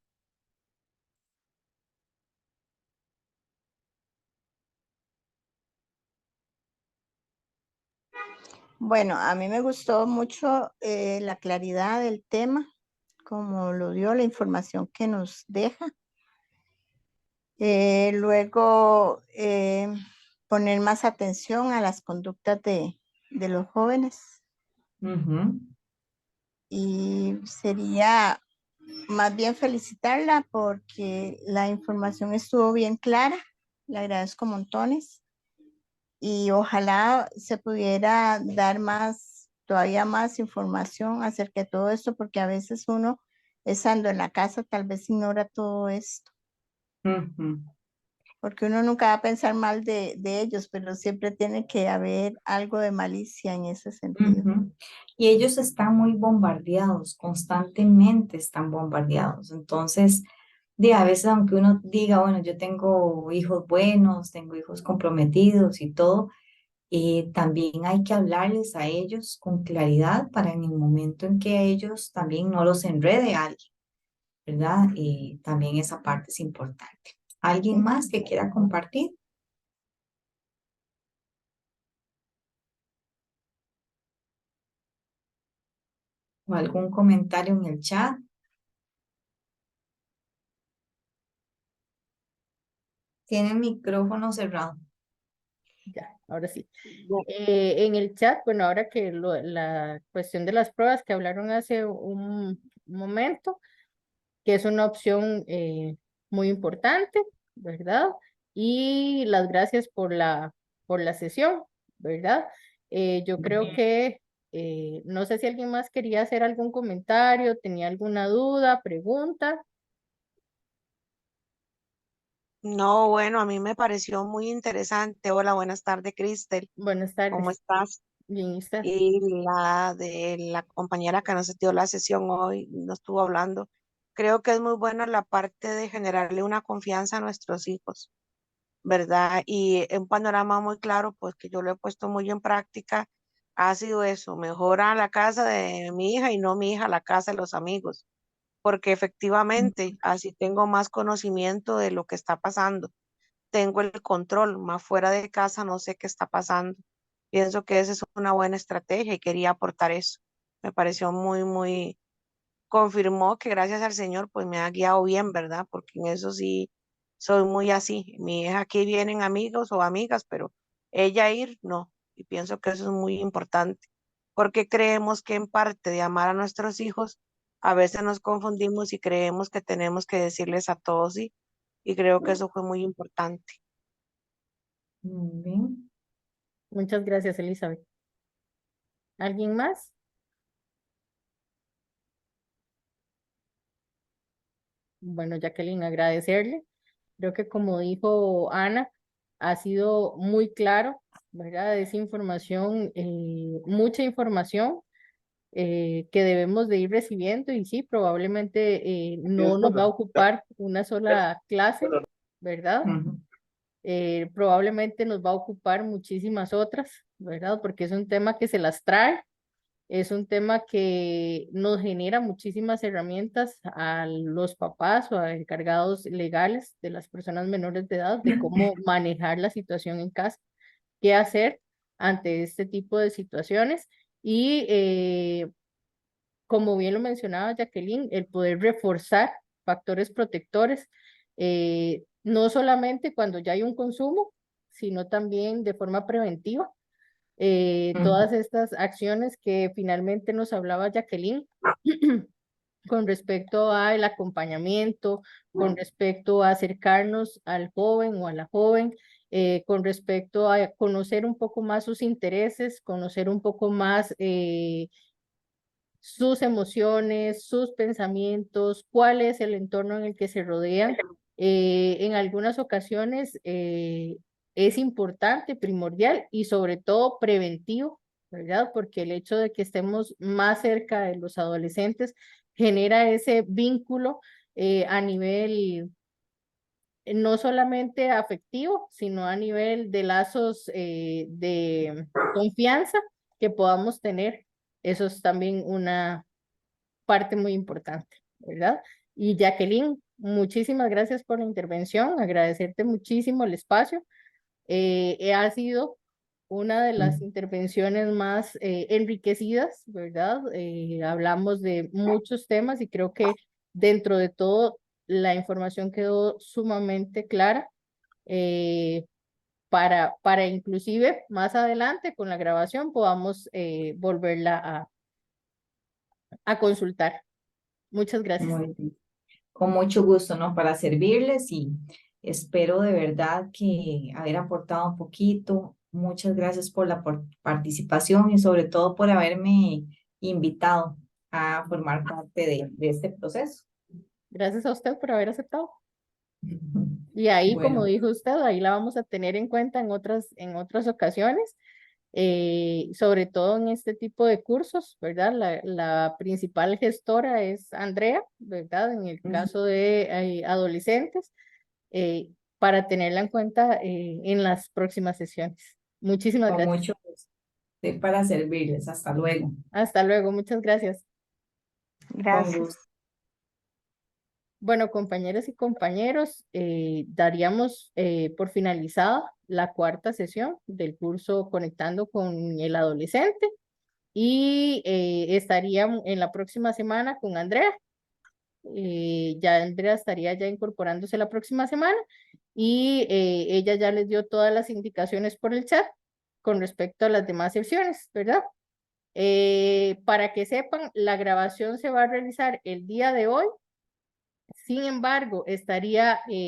Bueno, a mí me gustó mucho la claridad del tema, como lo dio la información que nos deja. Luego, poner más atención a las conductas de los jóvenes. Ujú. Y sería más bien felicitarla porque la información estuvo bien clara. Le agradezco montones. Y ojalá se pudiera dar más, todavía más información acerca de todo esto, porque a veces uno, estando en la casa, tal vez ignora todo esto, Ujú. porque uno nunca va a pensar mal de ellos, pero siempre tiene que haber algo de malicia en ese sentido. Ujú. Y ellos están muy bombardeados, constantemente están bombardeados. Entonces, a veces aunque uno diga, bueno, yo tengo hijos buenos, tengo hijos comprometidos y todo, también hay que hablarles a ellos con claridad para en el momento en que a ellos también no los enrede alguien, ¿verdad? Y también esa parte es importante. ¿Alguien más que quiera compartir? ¿O algún comentario en el chat? Tiene el micrófono cerrado. Ya, ahora sí. Bu- En el chat, bueno, ahora que la cuestión de las pruebas que hablaron hace un momento, que es una opción muy importante, ¿verdad? Y las gracias por la sesión, ¿verdad? Yo creo que, no sé si alguien más quería hacer algún comentario, tenía alguna duda, pregunta. No, bueno, a mí me pareció muy interesante. Hola, buenas tardes, Cristel. Buenas ¿Cómo tardes. estás? Bien, ¿y usted? Y la de la compañera que nos dio la sesión hoy, nos estuvo hablando. Creo que es muy buena la parte de generarle una confianza a nuestros hijos, ¿verdad? Y un panorama muy claro, pues que yo lo he puesto muy en práctica, ha sido eso, mejora la casa de mi hija y no mi hija la casa de los amigos, porque efectivamente así tengo más conocimiento de lo que está pasando, tengo el control, más fuera de casa no sé qué está pasando. Pienso que esa es una buena estrategia y quería aportar eso. Me pareció muy, confirmó que gracias al Señor pues me ha guiado bien, ¿verdad? Porque en eso sí soy muy así. Mi hija aquí vienen amigos o amigas, pero ella ir no. Y pienso que eso es muy importante, porque creemos que en parte de amar a nuestros hijos, a veces nos confundimos y creemos que tenemos que decirles a todos sí. Y creo que eso fue muy importante. Muy bien. Muchas gracias, Elizabeth. ¿Alguien más? Bueno, Jacqueline, agradecerle. Creo que como dijo Ana, ha sido muy claro, ¿verdad? Esa información, mucha información que debemos de ir recibiendo y sí, probablemente no nos va a ocupar una sola clase, ¿verdad? Ujú. Probablemente nos va a ocupar muchísimas otras, ¿verdad? Porque es un tema que se las trae. Es un tema que nos genera muchísimas herramientas a los papás o a encargados legales de las personas menores de edad de cómo manejar la situación en casa, qué hacer ante este tipo de situaciones y como bien lo mencionaba Jacqueline, el poder reforzar factores protectores, no solamente cuando ya hay un consumo, sino también de forma preventiva Ujú. todas estas acciones que finalmente nos hablaba Jacqueline con respecto al acompañamiento, con respecto a acercarnos al joven o a la joven, con respecto a conocer un poco más sus intereses, conocer un poco más sus emociones, sus pensamientos, cuál es el entorno en el que se rodean. En algunas ocasiones es importante, primordial y sobre todo preventivo, ¿verdad? Porque el hecho de que estemos más cerca de los adolescentes genera ese vínculo a nivel no solamente afectivo, sino a nivel de lazos de confianza que podamos tener. Eso es también una parte muy importante, ¿verdad? Y Jacqueline, muchísimas gracias por la intervención, agradecerte muchísimo el espacio. Ha sido una de las intervenciones más enriquecidas, ¿verdad? Hablamos de muchos temas y creo que dentro de todo la información quedó sumamente clara para inclusive más adelante con la grabación podamos volverla a consultar. Muchas gracias. Muy bien. Con mucho gusto, ¿no? Para servirles y espero de verdad que haber aportado un poquito. Muchas gracias por la participación y sobre todo por haberme invitado a formar parte de este proceso. Gracias a usted por haber aceptado. Y ahí, como Bueno, dijo usted, ahí la vamos a tener en cuenta en otras ocasiones, sobre todo en este tipo de cursos, ¿verdad? La principal gestora es Andrea, ¿verdad? En el caso de adolescentes, para tenerla en cuenta en las próximas sesiones. Muchísimas con gracias. mucho gusto. Estoy para servirles. Hasta luego. Hasta luego, muchas gracias. Con Gracias. gusto. Bueno, compañeras y compañeros, daríamos por finalizada la cuarta sesión del curso Conectando con el Adolescente y estaríamos en la próxima semana con Andrea. Ya Andrea estaría ya incorporándose la próxima semana y ella ya les dio todas las indicaciones por el chat con respecto a las demás sesiones, ¿verdad? Para que sepan, la grabación se va a realizar el día de hoy. Sin embargo, estaría